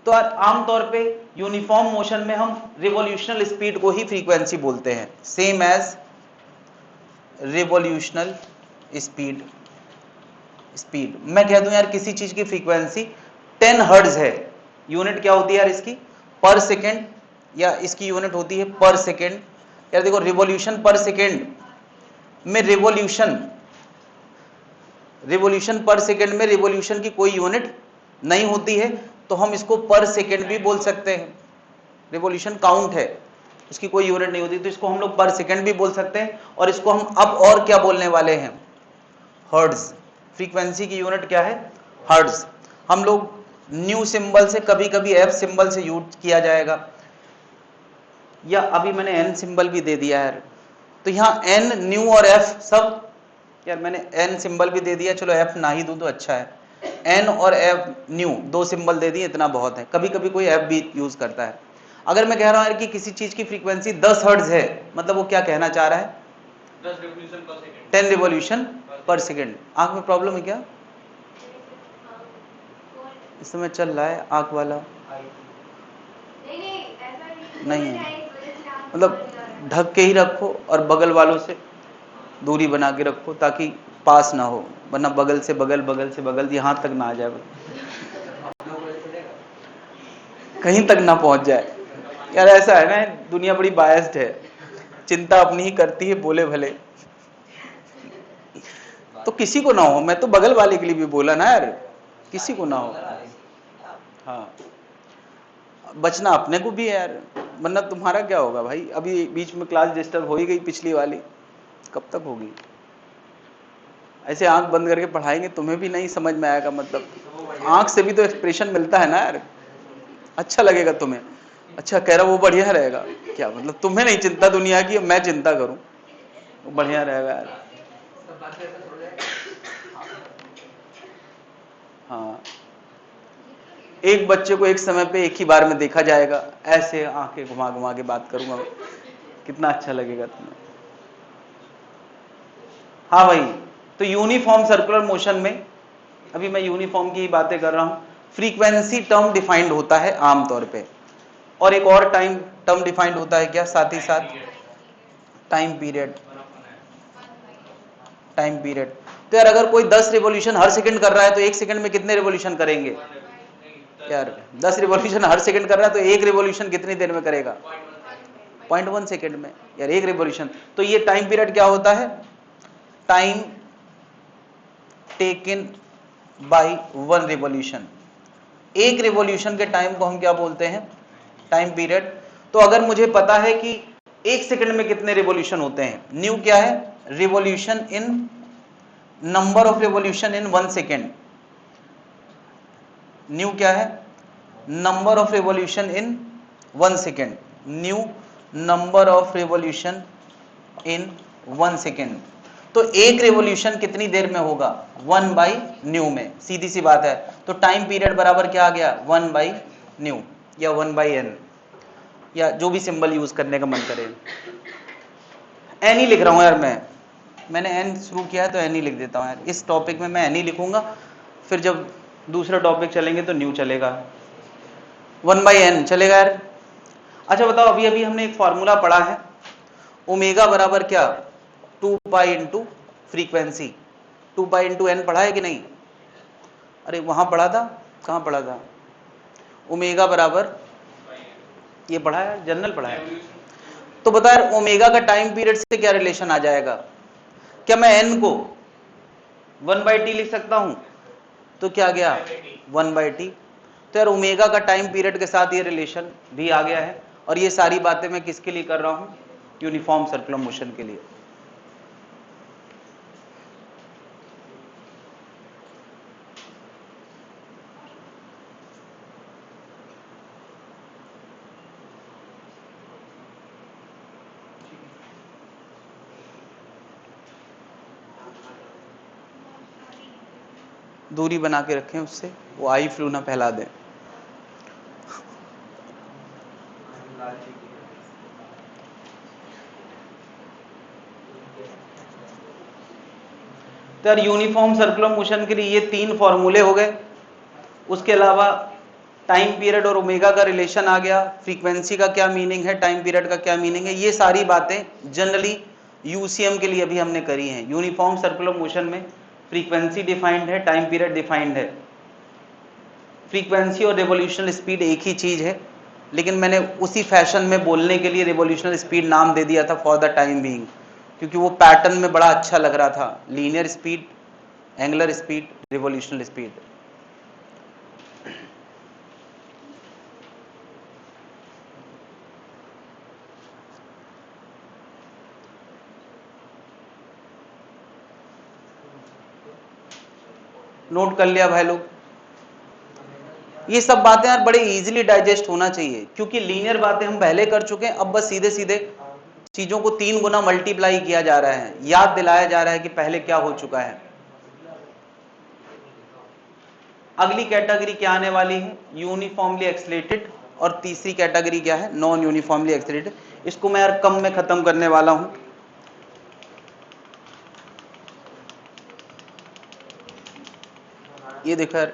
[SPEAKER 1] तो आमतौर पे यूनिफॉर्म मोशन में हम रिवॉल्यूशनल स्पीड को ही फ्रीक्वेंसी बोलते हैं, सेम एज रिवॉल्यूशनल स्पीड। स्पीड मैं कह दूं यार किसी चीज की फ्रीक्वेंसी 10 हर्ट्ज है, यूनिट क्या होती है यार इसकी? पर सेकेंड, या इसकी यूनिट होती है पर सेकेंड। यार देखो रिवॉल्यूशन पर सेकेंड में रिवॉल्यूशन पर सेकेंड में रिवॉल्यूशन की कोई यूनिट नहीं होती है, तो हम इसको पर सेकेंड भी बोल सकते हैं। रिवॉल्यूशन काउंट है, उसकी कोई यूनिट नहीं होती, तो इसको हम लोग पर सेकेंड भी बोल सकते हैं। और इसको हम अब और क्या बोलने वाले हैं? हर्ट्ज। फ्रीक्वेंसी की यूनिट क्या है? हर्ट्ज। हम लोग न्यू सिंबल से, कभी कभी एफ सिंबल से यूज किया जाएगा, या अभी मैंने एन सिंबल भी दे दिया है, तो यहाँ एन, न्यू और एफ सब, यार मैंने एन सिंबल भी दे दिया, चलो एफ ना ही दूं तो अच्छा है। एन और एफ न्यू दो सिंबल दे दिए, इतना बहुत है। कभी कभी कोई एफ भी यूज करता है। अगर मैं कह रहा हूं कि किसी चीज की फ्रीक्वेंसी 10 हर्ट्ज है, मतलब वो क्या कहना चाह रहा है? 10 रिवॉल्यूशन पर सेकेंड। आंख में प्रॉब्लम है क्या? इस समय चल रहा है आंख वाला? नहीं है, मतलब ढक के ही रखो और बगल वालों से दूरी बना के रखो ताकि पास ना हो, वरना बगल से बगल, बगल से बगल, यहाँ तक ना आ जाए, कहीं तक ना पहुंच जाए। यार ऐसा है ना, दुनिया बड़ी बायस्ड है, चिंता अपनी ही करती है, बोले भले। तो किसी को ना हो, मैं तो बगल वाले के लिए भी बोला ना यार, किसी को ना हो। हाँ, बचना अपने को भी है यार, वरना तुम्हारा क्या होगा भाई? अभी बीच में क्लास डिस्टर्ब हो ही गई पिछली वाली, कब तक होगी? ऐसे आंख बंद करके पढ़ाएंगे तुम्हें भी नहीं समझ में आएगा, मतलब आंख से भी तो एक्सप्रेशन मिलता है ना यार, अच्छा लगेगा तुम्हें। अच्छा कह रहा वो बढ़िया रहेगा, क्या मतलब तुम्हें नहीं चिंता दुनिया की, मैं चिंता करूं, वो बढ़िया रहेगा यार। हाँ, एक बच्चे को एक समय पे एक ही बार में देखा जाएगा, ऐसे आंखें घुमा घुमा के बात करूंगा, कितना अच्छा लगेगा तुम्हें। हाँ भाई, तो यूनिफॉर्म सर्कुलर मोशन में, अभी मैं यूनिफॉर्म की बातें कर रहा हूं, फ्रीक्वेंसी टर्म डिफाइंड होता है आमतौर पे, और एक और टाइम टर्म डिफाइंड होता है क्या, साथ ही साथ टाइम पीरियड। टाइम पीरियड, तो यार अगर कोई 10 रिवॉल्यूशन हर सेकंड कर रहा है तो एक सेकंड में कितने रिवॉल्यूशन करेंगे यार, 10 रिवॉल्यूशन हर सेकंड कर रहा है तो एक रिवॉल्यूशन कितनी देर में करेगा, 0.1 सेकंड में यार एक रिवॉल्यूशन। तो ये टाइम पीरियड क्या होता है, time taken by one revolution. एक रिवॉल्यूशन के टाइम को हम क्या बोलते हैं, टाइम पीरियड। तो अगर मुझे पता है कि एक सेकंड में कितने रिवॉल्यूशन होते हैं, न्यू क्या है, revolution in number of revolution in 1 second, new क्या है, number of revolution in 1 second, new number of revolution in 1 second. तो एक रिवॉल्यूशन कितनी देर में होगा, 1 बाई न्यू में, सीधी सी बात है। तो टाइम पीरियड बराबर क्या आ गया, 1 बाई न्यू या 1 बाई एन, या जो भी सिंबल यूज करने का मन करे। एन ही लिख रहा हूं यार, मैंने एन शुरू किया है तो एन ही लिख देता हूं यार, इस टॉपिक में मैं एन ही लिखूंगा, फिर जब दूसरा टॉपिक चलेंगे तो न्यू चलेगा, 1 बाई एन चलेगा यार। अच्छा बताओ, अभी अभी हमने एक फॉर्मूला पढ़ा है, ओमेगा बराबर क्या, 2 pi into frequency, 2 pi into N पढ़ा है कि नहीं, अरे वहां पढ़ा था, कहां पढ़ा था, ओमेगा बराबर, ये पढ़ा है, जनरल पढ़ा है। तो बता यार ओमेगा का टाइम पीरियड से क्या रिलेशन आ जाएगा, क्या मैं एन को 1 बाई टी लिख सकता हूं, तो क्या गया 1 बाई टी। तो यार ओमेगा का टाइम पीरियड के साथ ये रिलेशन भी आ गया है, और ये सारी बातें मैं किसके लिए कर रहा हूं, यूनिफॉर्म सर्कुलर मोशन के लिए। दूरी बना के रखें उससे, वो आई फ्लू ना फैला दें। तो यार यूनिफॉर्म सर्कुलर मोशन के लिए ये 3 फॉर्मूले हो गए, उसके अलावा टाइम पीरियड और ओमेगा का रिलेशन आ गया, फ्रीक्वेंसी का क्या मीनिंग है, टाइम पीरियड का क्या मीनिंग है, ये सारी बातें जनरली यूसीएम के लिए अभी हमने करी हैं। यूनिफॉर्म सर्कुलर मोशन में फ्रीक्वेंसी डिफाइंड है, टाइम पीरियड डिफाइंड है। फ्रीक्वेंसी और रिवॉल्यूशनल स्पीड एक ही चीज है, लेकिन मैंने उसी फैशन में बोलने के लिए रिवॉल्यूशनल स्पीड नाम दे दिया था फॉर द टाइम बीइंग, क्योंकि वो पैटर्न में बड़ा अच्छा लग रहा था, linear speed, angular speed, revolutional speed. Note कर लिया भाई लोग, ये सब बातें यार बड़े इजीली डाइजेस्ट होना चाहिए, क्योंकि लीनियर बातें हम पहले कर चुके हैं, अब बस सीधे सीधे चीजों को 3 गुना मल्टीप्लाई किया जा रहा है, याद दिलाया जा रहा है कि पहले क्या हो चुका है। अगली कैटेगरी क्या आने वाली है, यूनिफॉर्मली एक्सलेटेड, और तीसरी कैटेगरी क्या है, नॉन यूनिफॉर्मली एक्सलेटेड। इसको मैं यार कम में खत्म करने वाला हूं। ये देखो यार,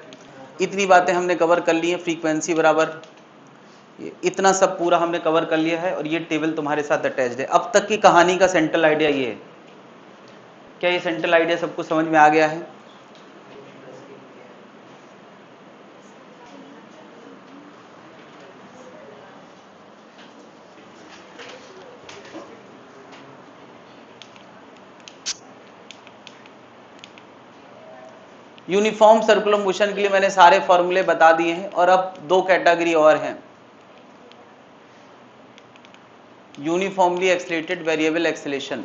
[SPEAKER 1] इतनी बातें हमने कवर कर ली है, फ्रीक्वेंसी बराबर, इतना सब पूरा हमने कवर कर लिया है, और ये टेबल तुम्हारे साथ अटैच्ड है। अब तक की कहानी का सेंट्रल आइडिया ये है, क्या ये सेंट्रल आइडिया सबको समझ में आ गया है? यूनिफॉर्म सर्कुलर मोशन के लिए मैंने सारे फॉर्मूले बता दिए हैं, और अब 2 कैटेगरी और हैं, यूनिफॉर्मली एक्सलेटेड वेरिएबल एक्सेलेरेशन,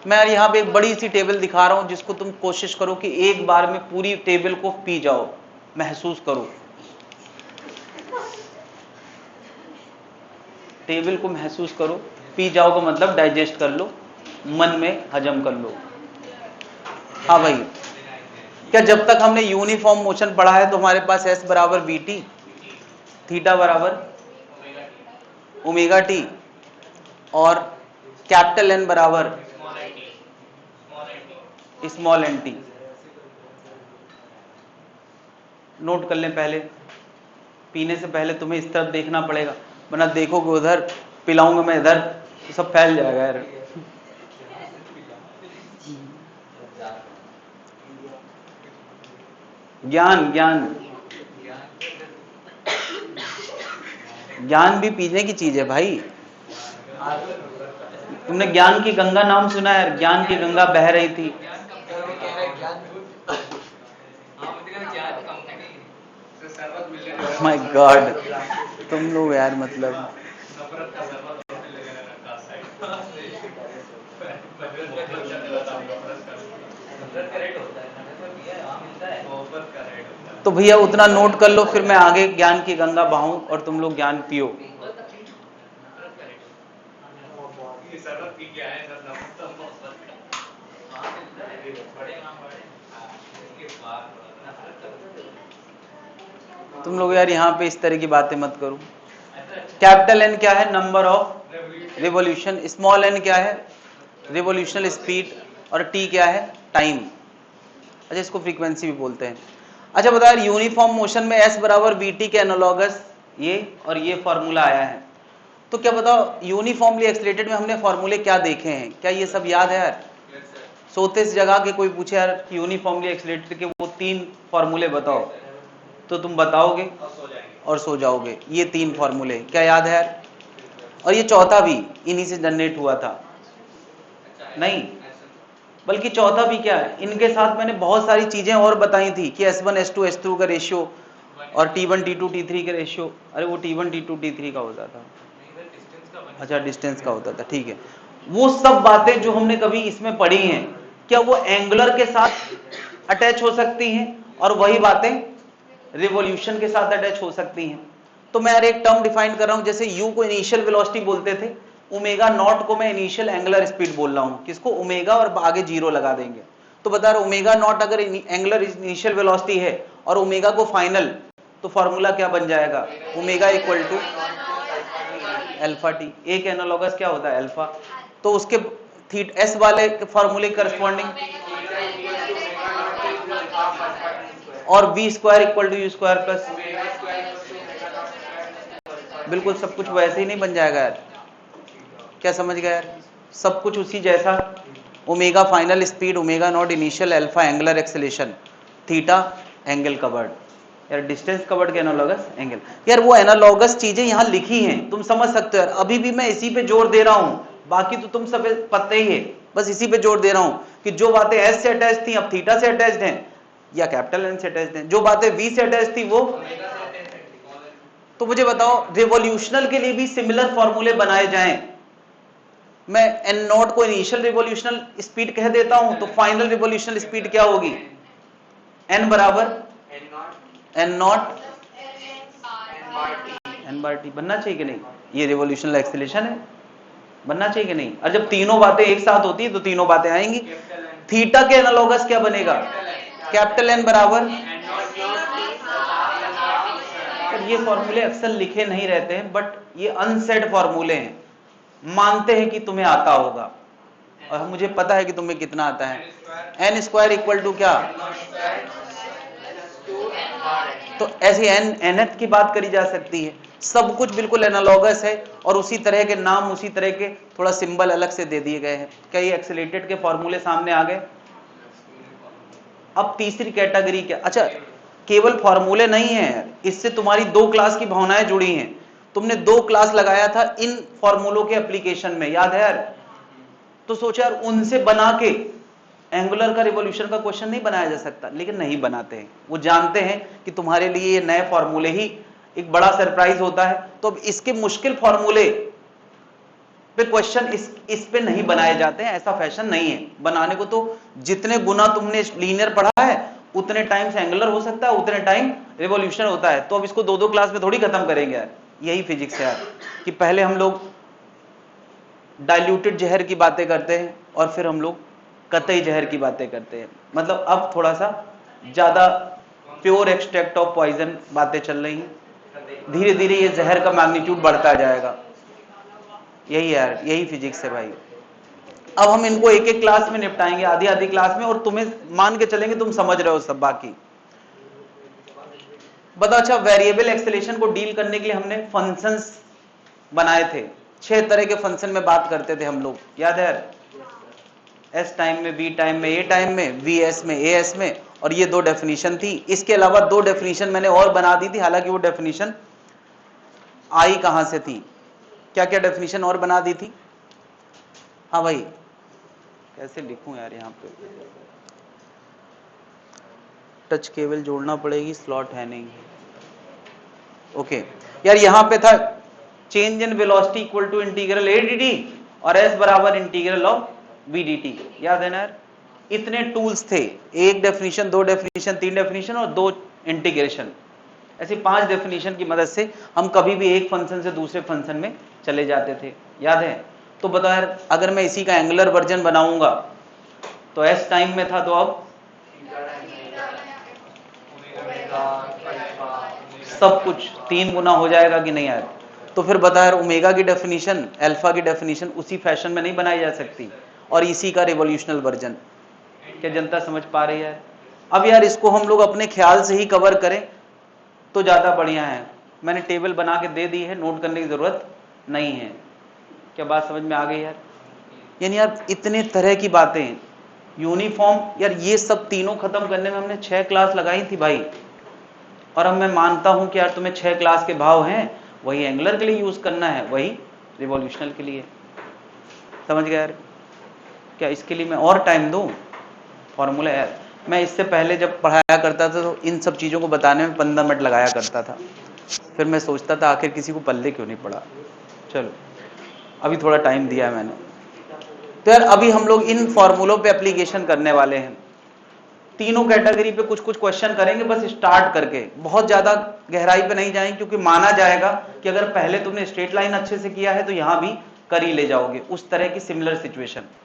[SPEAKER 1] मैं यार यहाँ पे एक बड़ी सी टेबल दिखा रहा हूं जिसको तुम कोशिश करो कि एक बार में पूरी टेबल को पी जाओ, महसूस करो, टेबल को महसूस करो। पी जाओ का मतलब डाइजेस्ट कर लो, मन में हजम कर लो। हाँ भाई, क्या जब तक हमने यूनिफॉर्म मोशन पढ़ा है तो हमारे पास s बराबर बी टी, थीटा बराबर ओमेगा टी और कैपिटल N बराबर स्मॉल एन टी। नोट कर लें, पहले पीने से पहले तुम्हें इस तरफ देखना पड़ेगा, वरना देखोगे उधर, पिलाऊंगा मैं इधर, तो सब फैल जाएगा यार। ज्ञान ज्ञान ज्ञान भी पीने की चीज है भाई। तुमने ज्ञान की गंगा नाम सुना है? ज्ञान की गंगा बह रही थी। माय गॉड, तुम लोग यार मतलब तो भैया उतना नोट कर लो, फिर मैं आगे ज्ञान की गंगा बहाऊं और तुम लोग ज्ञान पियो। तुम लोग यार यहाँ पे इस तरह की बातें मत करो। कैपिटल N क्या है? Number of revolution. Small n क्या है? रिवॉल्यूशनल स्पीड। और t क्या है? टाइम। अच्छा, इसको फ्रीक्वेंसी भी बोलते हैं। अच्छा बताओ, यूनिफॉर्म मोशन में s बराबर बी टी के एनालॉगस ये और ये फॉर्मूला आया है, तो क्या बताओ यूनिफॉर्मली एक्सलेटेड में हमने फॉर्मूले क्या देखे हैं? क्या ये सब याद है यार? सोते से जगह के कोई पूछे यार यूनिफॉर्मली एक्सलेटेड के वो 3 फॉर्मूले बताओ, तो तुम बताओगे और सो जाओगे। ये 3 फॉर्मूले क्या याद है यार? और ये चौथा भी इन्हीं से जनरेट हुआ था। नहीं, बल्कि चौथा भी क्या है, इनके साथ मैंने बहुत सारी चीजें और बताई थी कि S1 S2 S2 का रेशियो और T1 T2 T3 का रेशियो। अरे वो T1 T2 T3 का होता था, अच्छा डिस्टेंस का होता था, ठीक है। वो सब बातें जो हमने कभी इसमें पढ़ी हैं, क्या वो एंगुलर के साथ अटैच हो सकती हैं और वही बातें रिवॉल्यूशन के साथ अटैच हो सकती हैं? तो मैं यार एक टर्म डिफाइन कर रहा हूं, जैसे u को इनिशियल वेलोसिटी बोलते थे, ओमेगा नॉट को मैं इनिशियल एंगुलर स्पीड बोल रहा हूं। किसको? ओमेगा, और आगे 0 लगा देंगे। तो बता रहे ओमेगा नॉट अगर एंगुलर इनिशियल वेलोसिटी है और ओमेगा को फाइनल, तो फॉर्मूला क्या बन जाएगा? Omega equal to alpha T. एक एनालॉगस क्या होता है? अल्फा। तो उसके एस वाले फॉर्मूले करस्पॉन्डिंग और v square equal to U square plus, बिल्कुल सब कुछ वैसे ही नहीं बन जाएगा यार? क्या समझ गया यार? सब कुछ उसी जैसा, omega final speed, omega naught initial, alpha angular acceleration, theta angle covered. यार डिस्टेंस कवर्ड के एनालॉगस एंगल, यार वो एनालॉगस चीजें यहाँ लिखी हैं, तुम समझ सकते हो यार। अभी भी मैं इसी पे जोर दे रहा हूं, बाकी तो तुम सब पता ही है, बस इसी पे जोर दे रहा हूं कि जो बातें एस से अटैच थी अब थीटा से अटैच्ड हैं या कैपिटल एन से अटैच्ड हैं, जो बातें वी से अटैच थी वो। तो मुझे बताओ रिवॉल्यूशनल के लिए भी सिमिलर फॉर्मूले बनाए जाएं। मैं एन नॉट को इनिशियल रिवॉल्यूशनल स्पीड कह देता हूं, तो फाइनल रिवॉल्यूशनल स्पीड क्या होगी? एन बराबर N naught N bar T. बनना चाहिए कि नहीं? ये रिवॉल्यूशनल एक्सेलेरेशन है, बनना चाहिए कि नहीं? और जब तीनों बातें एक साथ होती है तो तीनों बातें आएंगी। थीटा के एनालॉगस क्या बनेगा? कैपिटल एन बराबर, ये फॉर्मूले अक्सर लिखे नहीं रहते हैं, बट ये अनसेड फॉर्मूले हैं, मानते हैं कि तुम्हें आता होगा और मुझे पता है कि तुम्हें कितना आता है। एन स्क्वायर इक्वल टू क्या? तो ऐसी nth की बात करी जा सकती है। सब कुछ बिल्कुल एनालॉगस है और उसी तरह के नाम, उसी तरह के थोड़ा सिंबल अलग से दे दिए गए हैं। क्या ये एक्सेलरेटेड के फॉर्मूले सामने आ गए? अब तीसरी कैटेगरी क्या? अच्छा, केवल फॉर्मूले नहीं है, इससे तुम्हारी 2 क्लास की भावनाएं जुड़ी हैं। तुमने 2 क्लास लगाया था इन फॉर्मूलों के एप्लीकेशन में, याद है यार? तो सोचा यार उनसे बना के एंगुलर का रिवॉल्यूशन का क्वेश्चन नहीं बनाया जा सकता, लेकिन नहीं बनाते हैं। वो जानते हैं कि तुम्हारे लिए ये नए फॉर्मूले ही एक बड़ा सरप्राइज होता है। तो अब इसके मुश्किल फॉर्मूले पे क्वेश्चन इस पे नहीं बनाए जाते हैं, ऐसा फैशन नहीं है बनाने को। तो जितने गुना तुमने लीनियर पढ़ा है उतने टाइम से एंगुलर हो सकता है, उतने टाइम रिवॉल्यूशन होता है। तो अब इसको 2-2 क्लास में थोड़ी खत्म करेंगे यार, यही फिजिक्स है यार, कि पहले हम लोग डाइल्यूटेड जहर की बातें करते हैं और फिर हम लोग कतई जहर की बातें करते हैं। मतलब अब थोड़ा सा ज्यादा प्योर एक्सट्रैक्ट ऑफ पॉइजन बातें चल रही हैं, धीरे धीरे ये जहर का मैग्नीट्यूड बढ़ता जाएगा। यही यार, यही फिजिक्स है भाई। अब हम इनको एक एक क्लास में निपटाएंगे, आधी आधी क्लास में, और तुम्हें मान के चलेंगे तुम समझ रहे हो सब। बाकी बताओ, अच्छा वेरिएबल एक्सेलेरेशन को डील करने के लिए हमने फंक्शंस बनाए थे। 6 तरह के फंक्शन में बात करते थे हम लोग, याद है यार? एस टाइम में, बी टाइम में, ए टाइम में, वी एस में, ए एस में, और ये 2 डेफिनेशन थी। इसके अलावा 2 डेफिनेशन मैंने और बना दी थी, हालांकि वो डेफिनेशन आई कहां से थी, क्या क्या डेफिनेशन और बना दी थी। हाँ भाई, कैसे लिखूं यार, यहाँ पे टच केबल जोड़ना पड़ेगी, स्लॉट है नहीं। ओके यार, यहां पे था change in velocity equal to integral A D T और एस बराबर integral of V D T, याद है ना यार? इतने टूल्स थे, 1 डेफिनेशन, 2 डेफिनेशन, 3 डेफिनेशन और 2 इंटीग्रेशन। ऐसे 5 डेफिनेशन की मदद से हम कभी भी एक फंक्शन से दूसरे फंक्शन में चले जाते थे, याद है? तो बताओ यार, अगर मैं इसी का एंगुलर वर्जन बनाऊंगा तो एस टाइम में था, तो अब सब कुछ 3 गुना हो जाएगा कि नहीं यार? तो फिर बता यार, ओमेगा की डेफिनेशन, अल्फा की डेफिनेशन उसी फैशन में नहीं बनाई जा सकती, और इसी का रिवोल्यूशनल वर्जन। क्या जनता समझ पा रही है? अब यार इसको हम लोग अपने ख्याल से ही कवर करें तो ज्यादा बढ़िया है। मैंने टेबल बना के दे दी है, नोट करने की जरूरत नहीं है। क्या बात समझ में आ गई यार? यानी यार इतने तरह की बातें, यूनिफॉर्म, यार ये सब तीनों खत्म करने में हमने 6 क्लास लगाई थी भाई। और अब मैं मानता हूं कि यार तुम्हें 6 क्लास के भाव हैं, वही एंगुलर के लिए यूज करना है, वही रिवॉल्यूशनल के लिए। समझ गया यार? क्या इसके लिए मैं और टाइम दूं? फॉर्मूला यार, मैं इससे पहले जब पढ़ाया करता था तो इन सब चीज़ों को बताने में 15 मिनट लगाया करता था, फिर मैं सोचता था आखिर किसी को पल्ले क्यों नहीं पड़ा। चलो, अभी थोड़ा टाइम दिया है मैंने। तो यार अभी हम लोग इन फॉर्मूलों पे एप्लीकेशन करने वाले हैं। तीनों कैटेगरी पे कुछ कुछ क्वेश्चन करेंगे, बस स्टार्ट करके, बहुत ज्यादा गहराई पे नहीं जाएंगे, क्योंकि माना जाएगा कि अगर पहले तुमने स्ट्रेट लाइन अच्छे से किया है तो यहां भी कर ही ले जाओगे। उस तरह की सिमिलर सिचुएशन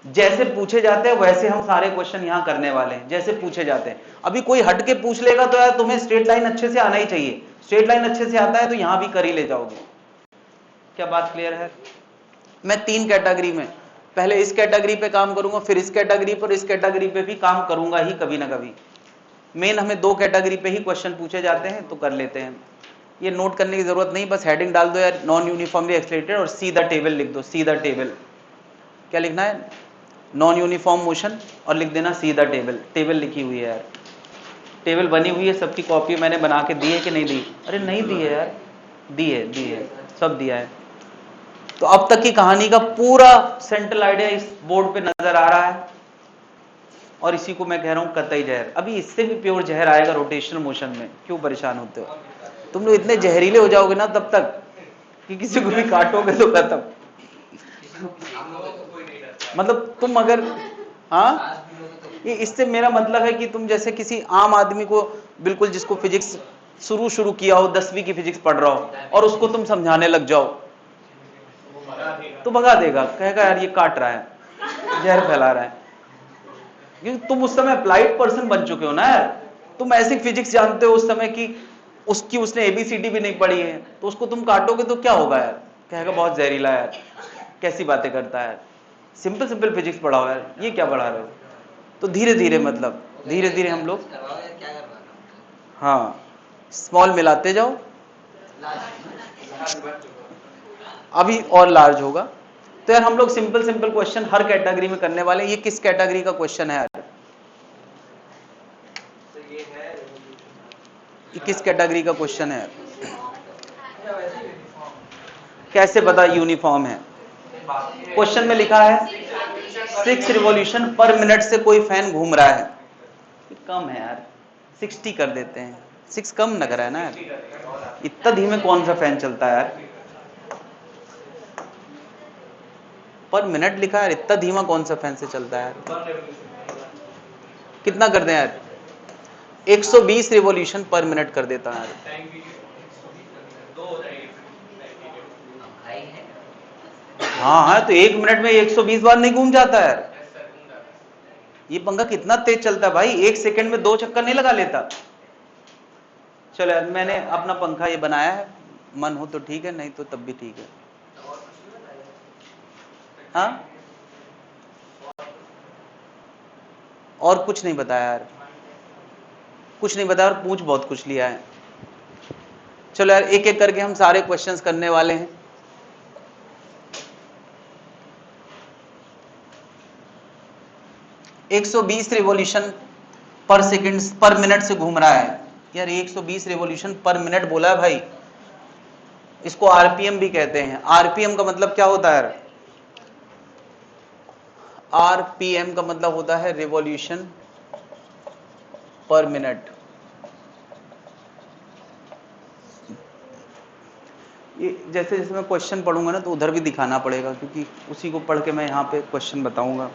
[SPEAKER 1] जैसे पूछे जाते हैं वैसे हम सारे क्वेश्चन यहां करने वाले हैं, जैसे पूछे जाते हैं। अभी कोई हट के पूछ लेगा तो यार तुम्हें स्ट्रेट लाइन अच्छे से आना ही चाहिए, स्ट्रेट लाइन अच्छे से आता है तो यहां भी कर ही ले जाओगे। क्या बात क्लियर है? मैं 3 कैटेगरी में, पहले इस कैटेगरी पे काम करूंगा, फिर इस कैटेगरी पर, इस कैटेगरी पे भी काम करूंगा ही कभी ना कभी। मेन हमें 2 कैटेगरी पे ही क्वेश्चन पूछे जाते हैं तो कर लेते हैं। ये नोट करने की जरूरत नहीं, बस हेडिंग डाल दो यार, नॉन यूनिफॉर्मली एक्सेलरेटेड, और सी द टेबल लिख दो। सी द टेबल क्या लिखना है? नॉन यूनिफॉर्म मोशन, और लिख देना सी द टेबल। टेबल लिखी हुई है यार, टेबल बनी हुई है, सबकी कॉपी मैंने बना के दी है कि नहीं दी? अरे नहीं दी है यार, दी है, सब दिया है। तो अब तक की कहानी का पूरा सेंट्रल आइडिया इस बोर्ड पे नजर आ रहा है, और इसी को मैं कह रहा हूं कतई जहर। अभी इससे भी प्योर जहर आएगा रोटेशनल मोशन में, क्यों परेशान होते हो? तुम लोग इतने जहरीले हो जाओगे ना तब तक कि किसी को भी काटोगे तो खत्म। मतलब तुम अगर, हाँ, ये इससे मेरा मतलब है कि तुम जैसे किसी आम आदमी को, बिल्कुल जिसको फिजिक्स शुरू किया हो, 10वीं की फिजिक्स पढ़ रहा हो, और उसको तुम समझाने लग जाओ तो भगा देगा, कहेगा यार ये काट रहा है, जहर फैला रहा है। क्योंकि तुम उस समय अप्लाइड पर्सन बन चुके हो ना यार, तुम ऐसी फिजिक्स जानते हो उस समय की, उसने एबीसीडी भी नहीं पढ़ी है, तो उसको तुम काटोगे तो क्या होगा यार? कहेगा बहुत जहरीला है यार, कैसी बातें करता है, सिंपल सिंपल फिजिक्स पढ़ाओ यार, ये क्या पढ़ा रहे हो? तो धीरे धीरे, मतलब धीरे धीरे हम लोग, हाँ, स्मॉल मिलाते जाओ, अभी और लार्ज होगा। तो यार हम लोग सिंपल सिंपल क्वेश्चन हर कैटेगरी में करने वाले हैं। ये किस कैटेगरी का क्वेश्चन है यार? ये किस कैटेगरी का क्वेश्चन है यार? कैसे पता यूनिफॉर्म है? क्वेश्चन में लिखा है 6 रिवॉल्यूशन पर मिनट से कोई फैन घूम रहा है। कम है यार, 60 कर देते हैं। 6 कम लग रहा है ना यार, इतना धीमे कौन सा फैन चलता है यार? पर मिनट लिखा है, इतना धीमा कौन सा फैन से चलता है यार? कितना कर दें यार? 120 रिवॉल्यूशन पर मिनट कर देता है यार। हाँ हाँ, तो 1 मिनट में 120 बार नहीं घूम जाता है यार? ये पंखा कितना तेज चलता है भाई, 1 सेकंड में 2 चक्कर नहीं लगा लेता। चलो यार, मैंने अपना पंखा ये बनाया है, मन हो तो ठीक है, नहीं तो तब भी ठीक है। हाँ, और कुछ नहीं बताया यार, कुछ नहीं बताया, और पूछ बहुत कुछ लिया है। चलो यार, एक एक करके हम सारे क्वेश्चंस करने वाले हैं। यार 120 रिवॉल्यूशन पर सेकंड पर मिनट से घूम रहा है यार, 120 रिवॉल्यूशन पर मिनट बोला है भाई। इसको आरपीएम भी कहते हैं। आरपीएम का मतलब क्या होता है? आरपीएम का मतलब होता है रिवॉल्यूशन पर मिनट। ये जैसे जैसे मैं क्वेश्चन पढ़ूंगा ना, तो उधर भी दिखाना पड़ेगा, क्योंकि उसी को पढ़ के मैं यहाँ पे क्वेश्चन बताऊंगा।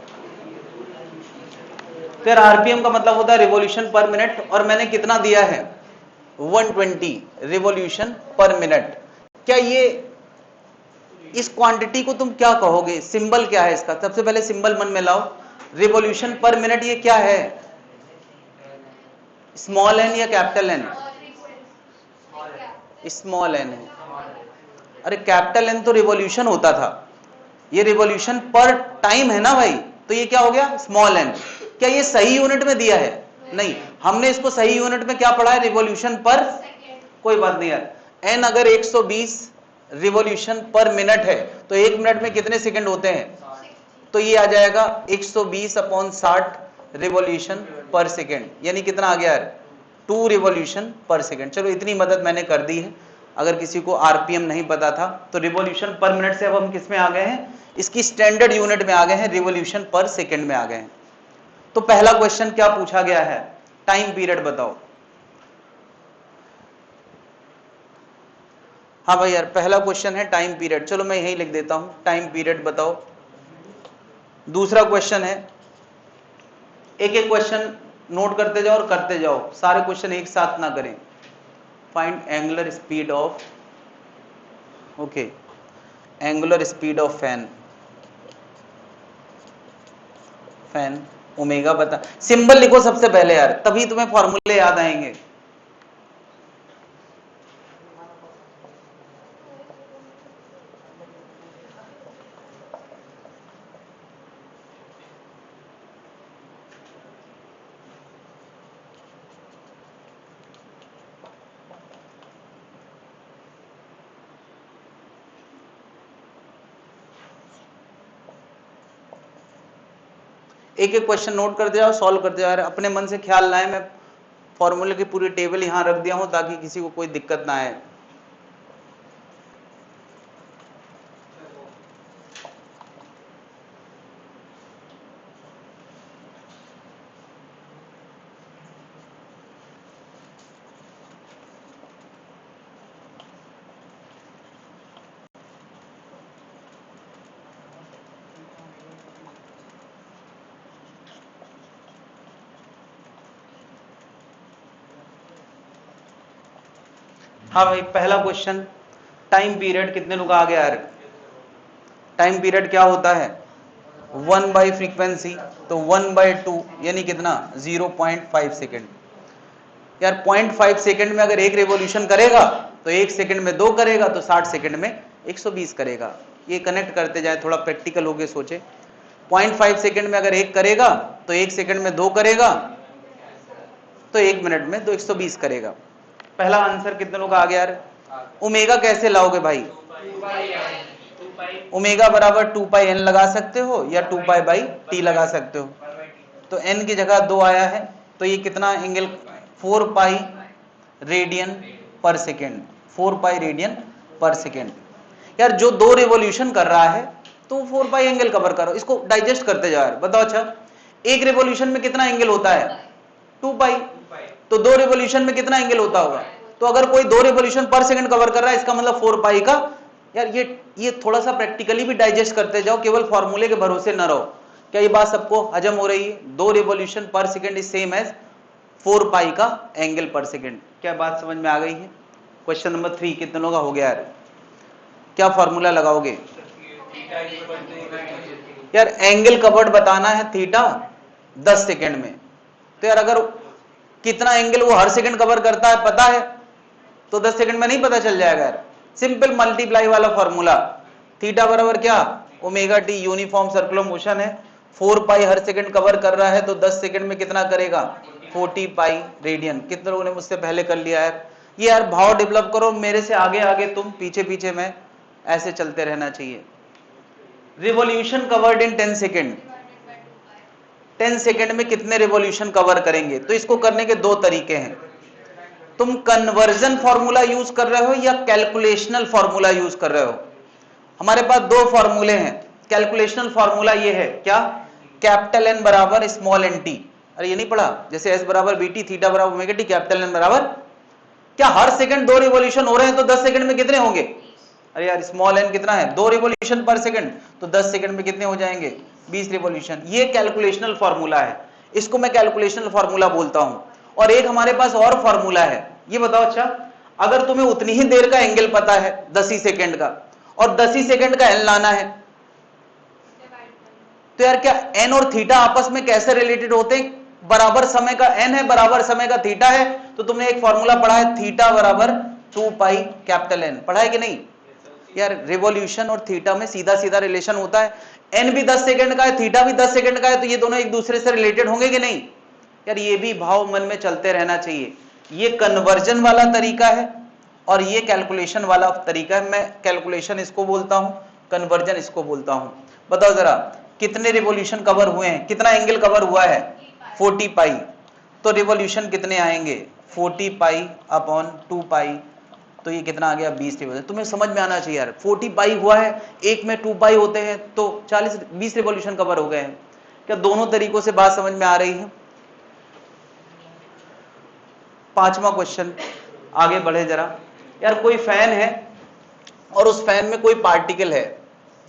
[SPEAKER 1] फिर आरपीएम का मतलब होता है रिवॉल्यूशन पर मिनट, और मैंने कितना दिया है? 120 रिवॉल्यूशन पर मिनट। क्या ये, इस क्वांटिटी को तुम क्या कहोगे? सिंबल क्या है इसका? सबसे पहले सिंबल मन में लाओ। रिवॉल्यूशन पर मिनट ये क्या है? स्मॉल एन या कैपिटल एन? स्मॉल एन है। अरे कैपिटल एन तो रिवॉल्यूशन होता था, ये रिवॉल्यूशन पर टाइम है ना भाई, तो ये क्या हो गया? Small N. क्या ये सही यूनिट में दिया है? नहीं, हमने इसको सही यूनिट में क्या पढ़ा है? रिवॉल्यूशन पर। कोई बात नहीं यार, एन अगर 120 रिवॉल्यूशन पर मिनट है, तो 1 मिनट में कितने सेकंड होते हैं? तो ये आ जाएगा 120/60 रिवॉल्यूशन पर सेकंड, यानी कितना आ गया यार? 2 रिवॉल्यूशन पर सेकंड। चलो इतनी मदद मैंने कर दी है। अगर किसी को आरपीएम नहीं पता था, तो रिवॉल्यूशन पर मिनट से अब हम किस में आ गए हैं? इसकी स्टैंडर्ड यूनिट में आ गए हैं, रिवॉल्यूशन पर सेकंड में आ गए हैं। तो पहला क्वेश्चन क्या पूछा गया है? टाइम पीरियड बताओ। हाँ भाई यार, पहला क्वेश्चन है टाइम पीरियड। चलो मैं यही लिख देता हूं, टाइम पीरियड बताओ। दूसरा क्वेश्चन है, एक एक क्वेश्चन नोट करते जाओ और करते जाओ, सारे क्वेश्चन एक साथ ना करें। Find angular speed of, okay, angular speed of fan. Fan omega बता, सिंबल लिखो सबसे पहले यार, तभी तुम्हें फॉर्मूले याद आएंगे। एक एक क्वेश्चन नोट करते जाओ, सॉल्व करते जाओ। अपने मन से ख्याल लाए, मैं फॉर्मूले की पूरी टेबल यहां रख दिया हूं, ताकि किसी को कोई दिक्कत ना आए। हाँ भाई, पहला क्वेश्चन, टाइम पीरियड कितने लोग आ गया यार? टाइम पीरियड क्या होता है? 1 बाई फ्रीक्वेंसी, तो 1/2 यानी कितना? 0.5 सेकेंड। यार 0.5 सेकेंड में अगर एक रिवॉल्यूशन करेगा, तो 1 सेकेंड में 2 करेगा, तो 60 सेकेंड में 120 करेगा। ये कनेक्ट करते जाए, थोड़ा प्रैक्टिकल होके सोचे। 0.5 सेकेंड में अगर एक करेगा, तो 1 सेकेंड में 2 करेगा, तो 1 मिनट में 120 करेगा। पहला आंसर कितने लोग आ गया यार? ओमेगा कैसे लाओगे भाई? ओमेगा बराबर 2πn लगा सकते हो, या 2π/t लगा सकते हो। तो n की जगह 2 आया है, तो ये कितना एंगल? 4π रेडियन पर सेकेंड। 4π रेडियन पर सेकेंड। यार जो 2 रिवॉल्यूशन कर रहा है, तो 4π एंगल कवर करो। इसको डाइजेस्ट करते जाओ यार, बताओ। अच्छा, एक रिवॉल्यूशन में कितना एंगल होता है? 2π। तो 2 रिवॉल्यूशन में कितना एंगल होता होगा? तो अगर कोई 2 रिवॉल्यूशन पर सेकंड कवर कर रहा है, इसका मतलब 4π का यार ये थोड़ा सा प्रैक्टिकली भी डाइजेस्ट करते जाओ, केवल फॉर्मूले के भरोसे न रहो। क्या ये बात सबको हजम हो रही है? 2 रिवॉल्यूशन पर सेकेंड इज सेम एज 4 पाई का एंगल पर सेकेंड। क्या बात समझ में आ गई है? क्वेश्चन नंबर 3 कितने लोगों का हो गया यार? क्या फॉर्मूला लगाओगे? यार एंगल कवर्ड बताना है थीटा 10 सेकेंड में, तो यार अगर कितना एंगल वो हर सेकंड कवर करता है पता है तो 10 सेकंड में नहीं पता चल जाएगा यार। सिंपल मल्टीप्लाई वाला फॉर्मूला, थीटा बराबर क्या? Omega T, uniform circular motion है, 4 पाई हर सेकंड कवर कर रहा है तो 10 सेकंड में कितना करेगा? 40 पाई रेडियन। कितने लोगों ने मुझसे पहले कर लिया है? ये यार भाव डेवलप करो, मेरे से आगे आगे तुम, पीछे पीछे मैं, ऐसे चलते रहना चाहिए। Revolution covered in 10 second, 10 second में कितने रिवॉल्यूशन कवर करेंगे? तो इसको करने के दो तरीके हैं। तुम कन्वर्जन फॉर्मूला यूज कर रहे हो या कैलकुलेशनल फॉर्मूला यूज कर रहे हो? हमारे पास दो फॉर्मूले हैं। कैलकुलेशनल फॉर्मूला ये है क्या? कैपिटल एन बराबर स्मॉल एन टी। अरे ये नहीं पढ़ा? जैसे एस बराबर बीटी, थीटा बराबर ओमेगा टी, कैपिटल एन बराबर, क्या हर सेकंड 2 रिवॉल्यूशन हो रहे हैं तो 10 सेकंड में कितने होंगे? अरे यार स्मॉल एन कितना है? 2 रिवॉल्यूशन पर सेकंड, तो 10 सेकंड में कितने हो जाएंगे? 20 रिवॉल्यूशन। ये कैलकुलेशनल फॉर्मूला है, इसको मैं कैलकुलेशनल फॉर्मूला बोलता हूं। और एक हमारे पास और फॉर्मूला है, ये बताओ अच्छा, अगर तुम्हें उतनी ही देर का एंगल पता है 10 ही सेकंड का, और 10 ही सेकंड का एन लाना है, तो यार क्या एन और थीटा आपस में कैसे रिलेटेड होते हैं? बराबर समय का एन है, बराबर समय का थीटा है, तो तुमने एक फॉर्मूला पढ़ा है, थीटा बराबर 2 पाई कैपिटल एन, पढ़ा है कि नहीं? यार रिवॉल्यूशन और थीटा में सीधा सीधा रिलेशन होता है। एन भी 10 सेकंड का है, थीटा भी 10 सेकंड का है, तो ये दोनों एक दूसरे से रिलेटेड होंगे कि नहीं? यार ये भी भाव मन में चलते रहना चाहिए। ये कन्वर्जन वाला तरीका है और ये कैलकुलेशन वाला तरीका है। मैं कैलकुलेशन इसको बोलता हूं, कन्वर्जन इसको बोलता हूं। बताओ जरा कितने रिवॉल्यूशन कवर हुए हैं, कितना एंगल कवर हुआ है? 40 पाई। तो रिवॉल्यूशन कितने आएंगे? 40 पाई अपॉन 2 पाई, तो ये कितना आ गया? 20 रिवॉल्यूशन। तुम्हें समझ में आना चाहिए यार, 40 पाई हुआ है, एक में 2 पाई होते हैं तो 20 रिवॉल्यूशन कवर हो गए हैं। क्या दोनों तरीकों से बात समझ में आ रही है? पांचवा क्वेश्चन, आगे बढ़े जरा। यार कोई फैन है और उस फैन में कोई पार्टिकल है,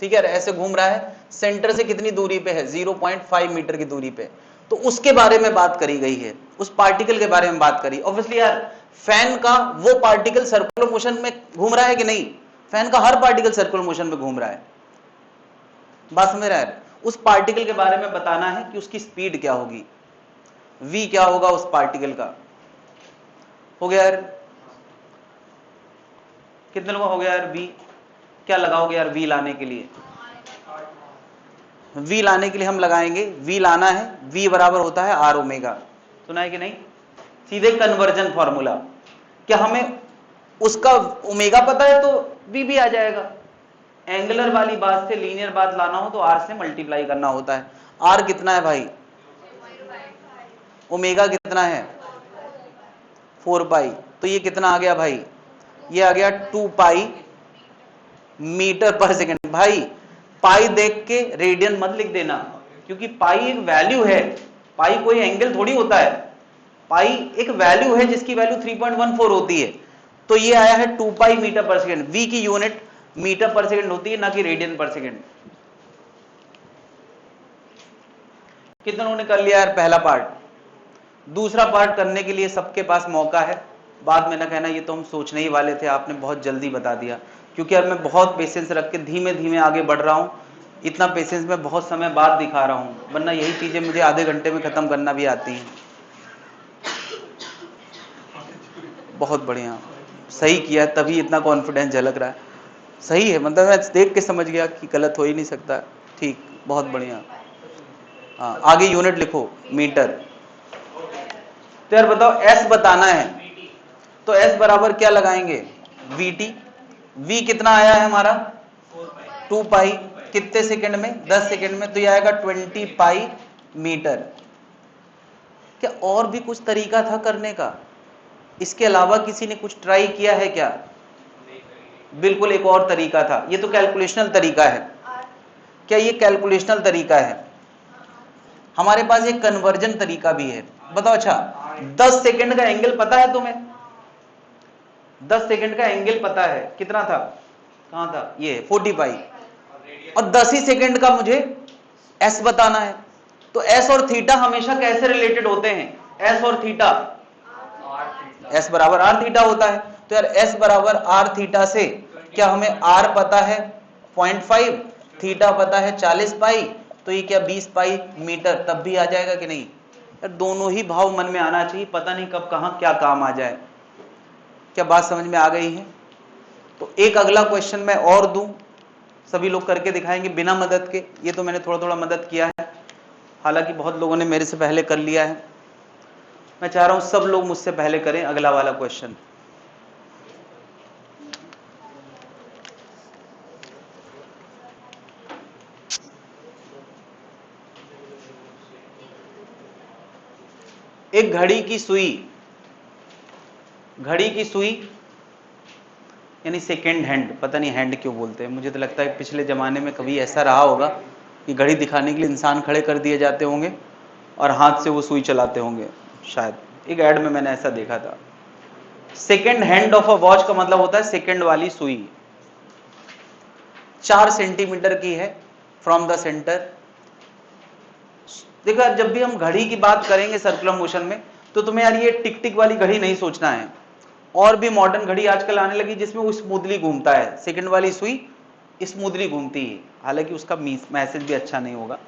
[SPEAKER 1] ठीक है, ऐसे घूम रहा है, सेंटर से कितनी दूरी पे है? 0.5 मीटर की दूरी पे। तो उसके बारे में बात करी गई है, उस पार्टिकल के बारे में बात करी। ऑब्वियसली यार फैन का वो पार्टिकल सर्कुलर मोशन में घूम रहा है कि नहीं? फैन का हर पार्टिकल सर्कुलर मोशन में घूम रहा है। बात समझ रहा है? उस पार्टिकल के बारे में बताना है कि उसकी स्पीड क्या होगी, v क्या होगा उस पार्टिकल का। हो गया यार? कितने लोगों हो गया यार? v क्या लगाओगे यार v लाने के लिए? v लाने के लिए हम लगाएंगे, v लाना है, v बराबर होता है r ओमेगा। सुना है कि नहीं? सीधे कन्वर्जन फॉर्मूला। क्या हमें उसका ओमेगा पता है तो v भी आ जाएगा। एंगुलर वाली बात से लीनियर बात लाना हो तो r से मल्टीप्लाई करना होता है। r कितना है भाई? ओमेगा कितना है? 4 पाई। तो ये कितना आ गया भाई? ये आ गया 2 पाई मीटर पर सेकेंड। भाई पाई देख के रेडियन मत लिख देना, क्योंकि पाई एक वैल्यू है, पाई कोई एंगल थोड़ी होता है। पाई एक वैल्यू है जिसकी वैल्यू 3.14 होती है। तो ये आया है 2 पाई मीटर पर सेकेंड। v की यूनिट मीटर पर सेकेंड होती है, ना कि रेडियन पर सेकेंड। कितनों ने कर लिया यार पहला पार्ट? दूसरा पार्ट करने के लिए सबके पास मौका है, बाद में ना कहना ये तो हम सोचने ही वाले थे, आपने बहुत जल्दी बता दिया। क्योंकि अब मैं बहुत पेशेंस रख के धीमे धीमे आगे बढ़ रहा हूं। इतना पेशेंस मैं बहुत समय बाद दिखा रहा हूं, वरना यही चीजें मुझे आधे घंटे में खत्म करना भी आती हैं। बहुत बढ़िया, सही किया, तभी इतना कॉन्फिडेंस झलक रहा है। सही है, मतलब मैं देख के समझ गया कि गलत हो ही नहीं सकता। ठीक, बहुत बढ़िया। हाँ आगे यूनिट लिखो, मीटर। तो यार बताओ s बताना है, तो s बराबर क्या लगाएंगे? vt। v कितना आया है हमारा? 2 पाई। कितने सेकंड में? 10 सेकंड में। तो ये आएगा 20 पाई मीटर। क्या और भी कुछ तरीका था करने का? इसके अलावा किसी ने कुछ ट्राई किया है क्या? बिल्कुल एक और तरीका था, ये तो कैलकुलेशनल तरीका है। क्या ये कैलकुलेशनल तरीका है? हमारे पास एक कन्वर्जन तरीका भी है। बताओ अच्छा, 10 सेकंड का एंगल पता है तुम्हें? 10 सेकंड का एंगल पता है, कितना था? कहां था, ये 40 पाई, और 10 ही सेकंड का मुझे s बताना है। तो s और थीटा हमेशा कैसे रिलेटेड होते हैं, s और थीटा, s बराबर r थीटा होता है। तो यार s बराबर r थीटा से क्या हमें r पता है 0.5, थीटा पता है 40 पाई, तो ये क्या 20 पाई मीटर तब भी आ जाएगा कि नहीं। यार दोनों ही भाव मन में आना चाहिए, पता नहीं कब कहां क्या काम आ जाए। क्या बात समझ में आ गई है। तो एक अगला क्वेश्चन मैं और दूं, सभी लोग करके दिखाएंगे बिना मदद के। ये तो मैंने थोड़ा थोड़ा मदद किया है, हालांकि बहुत लोगों ने मेरे से पहले कर लिया है। मैं चाह रहा हूं सब लोग मुझसे पहले करें अगला वाला क्वेश्चन। एक घड़ी की सुई, घड़ी की सुई यानी सेकेंड हैंड, पता नहीं हैंड क्यों बोलते हैं, मुझे तो लगता है पिछले जमाने में कभी ऐसा रहा होगा कि घड़ी दिखाने के लिए इंसान खड़े कर दिए जाते होंगे और हाथ से वो सुई चलाते होंगे, शायद एक ऐड में मैंने ऐसा देखा था। Second hand of a watch का मतलब होता है सेकेंड वाली सुई। 4 सेंटीमीटर की है फ्रॉम द सेंटर। देखो यार, जब भी हम घड़ी की बात करेंगे सर्कुलर मोशन में, तो तुम्हें यार ये टिक टिक वाली घड़ी नहीं सोचना है। और भी मॉडर्न घड़ी आजकल आने लगी जिसमें वो स्मूथली घूमता है, सेकंड वाली सुई स्मूथली घूमती है, हालांकि उसका मैसेज भी अच्छा नहीं होगा।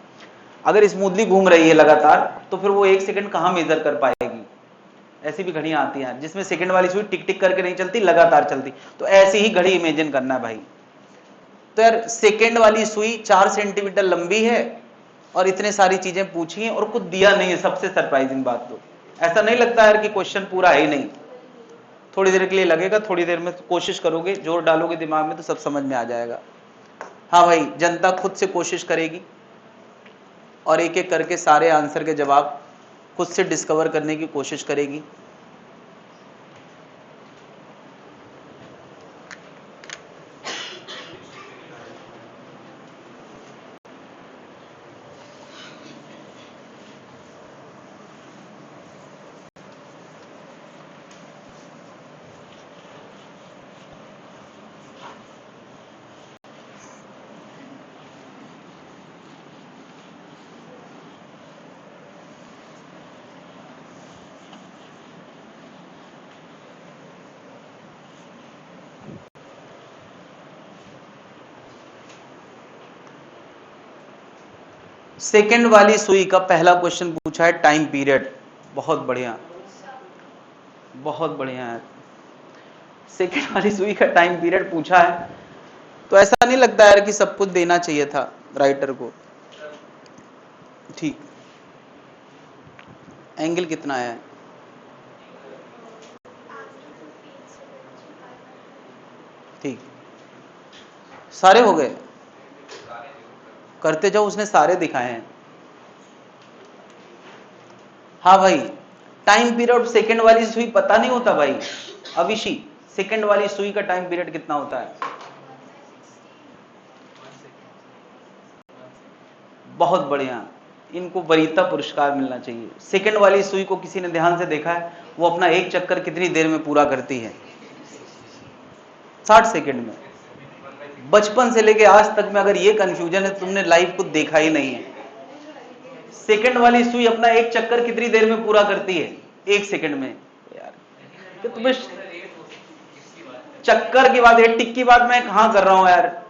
[SPEAKER 1] अगर स्मूथली घूम रही है लगातार तो फिर वो 1 सेकंड कहां मेजर कर पाएगी। ऐसी भी घड़ियां आती हैं जिसमें सेकंड वाली सुई टिक टिक करके नहीं चलती, लगातार चलती। तो ऐसी ही घड़ी इमेजिन करना है भाई। तो यार सेकंड वाली सुई 4 सेंटीमीटर लंबी है और इतने सारी चीजें पूछी हैं और कुछ दिया नहीं है। सबसे सरप्राइजिंग बात, तो ऐसा नहीं लगता यार कि क्वेश्चन पूरा है ही नहीं। थोड़ी देर के लिए लगेगा, थोड़ी देर में कोशिश करोगे, जोर डालोगे दिमाग में तो सब समझ में आ जाएगा। हाँ भाई, जनता खुद से कोशिश करेगी और एक एक करके सारे आंसर के जवाब खुद से डिस्कवर करने की कोशिश करेगी। सेकंड वाली सुई का पहला क्वेश्चन पूछा है टाइम पीरियड। बहुत बढ़िया, बहुत बढ़िया है। सेकंड वाली सुई का टाइम पीरियड पूछा है तो ऐसा नहीं लगता यार कि सब कुछ देना चाहिए था राइटर को। ठीक, एंगल कितना है, ठीक, सारे हो गए, करते जाओ, उसने सारे दिखाए हैं। हाँ भाई, टाइम पीरियड सेकंड वाली सुई पता नहीं होता भाई। अविशी, सेकंड वाली सुई का टाइम पीरियड कितना होता है। बहुत बढ़िया, इनको वरीयता पुरस्कार मिलना चाहिए। सेकंड वाली सुई को किसी ने ध्यान से देखा है, वो अपना एक चक्कर कितनी देर में पूरा करती है, 60 सेकंड में। बचपन से लेके आज तक में अगर ये कंफ्यूजन है, तुमने लाइफ को देखा ही नहीं है। सेकंड वाली सुई अपना एक चक्कर कितनी देर में पूरा करती है, 1 सेकंड में। यार कि तुम्हें चक्कर की बात है, टिक की बात मैं कहां कर रहा हूं यार।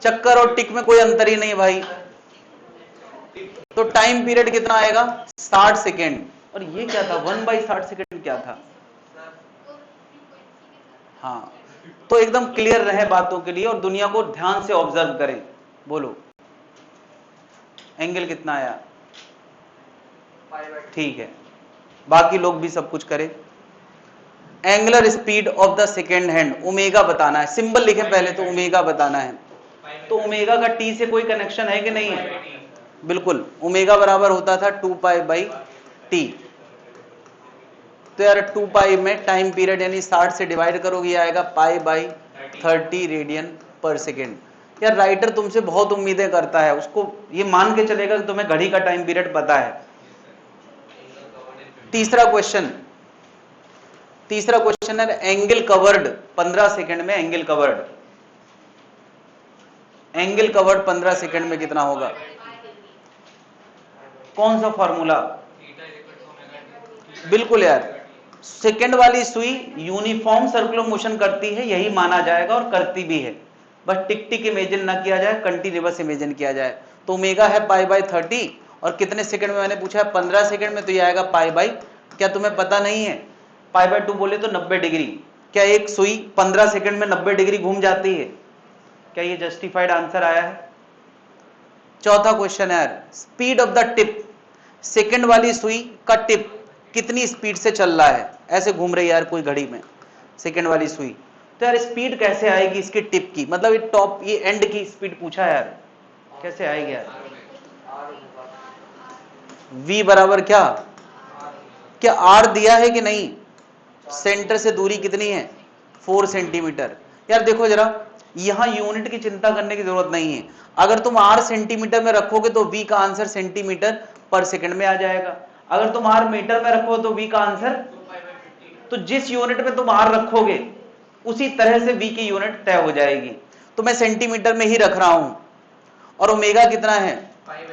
[SPEAKER 1] चक्कर और टिक में कोई अंतर ही नहीं भाई। तो टाइम पीरियड कितना आएगा, 60 सेकेंड। और ये क्या था, 1/60 सेकेंड क्या था। हाँ, तो एकदम क्लियर रहे बातों के लिए और दुनिया को ध्यान से ऑब्जर्व करें। बोलो, एंगल कितना आया, ठीक है, बाकी लोग भी सब कुछ करें। Angular speed of the second hand, omega बताना है। सिंबल लिखे पहले तो ओमेगा बताना है। तो ओमेगा का टी से कोई कनेक्शन है कि नहीं है। बिल्कुल, ओमेगा बराबर होता था 2π/t। तो यार 2π में टाइम पीरियड यानी 60 से डिवाइड करोगे, ये आएगा π/30 रेडियन पर सेकेंड। यार राइटर तुमसे बहुत उम्मीदें करता है, उसको ये मान के चलेगा कि तुम्हें घड़ी का टाइम पीरियड पता है। तीसरा क्वेश्चन है एंगल कवर्ड, 15 सेकेंड में angle covered. Angle covered 15 second में कितना होगा? कौन सा फॉर्मूला? बिल्कुल यार, सेकंड वाली सुई यूनिफॉर्म सर्कुलर मोशन करती है, यही माना जाएगा और करती भी है, बस टिक टिक इमेजिन ना किया जाए, कंटिन्यूअस इमेजिन किया जाए। तो ओमेगा है पाई बाई 30 और कितने सेकंड में मैंने पूछा है? 15 सेकंड में, तो ये आएगा पाई बाई, क्या तुम्हें पता नहीं है? पाई बाई 2 बोले तो 90 डिग्री। क्या एक सुई 15 सेकंड में 90 डिग्री घूम जाती है? क्या ये जस्टिफाइड आंसर आया है? चौथा क्वेश्चन है यार, speed of the tip, second वाली सुई का टिप कितनी स्पीड से चल रहा है? ऐसे घूम रही है यार कोई घड़ी में सेकंड वाली सुई, तो यार स्पीड कैसे आएगी इसके टिप की? मतलब ये टॉप, ये एंड की स्पीड पूछा है यार, कैसे आएगी यार? v बराबर क्या r दिया है कि नहीं? सेंटर से दूरी कितनी है? 4 सेंटीमीटर। यार देखो जरा, यहां यूनिट की चिंता करने की जरूरत नहीं है, अगर तुम r सेंटीमीटर में रखोगे तो v का आंसर सेंटीमीटर पर सेकंड में आ जाएगा, अगर तुम r मीटर में रखो तो v का आंसर, तो जिस यूनिट में तुम r रखोगे उसी तरह से v की यूनिट तय हो जाएगी। तो मैं सेंटीमीटर में ही रख रहा हूं, और ओमेगा कितना है?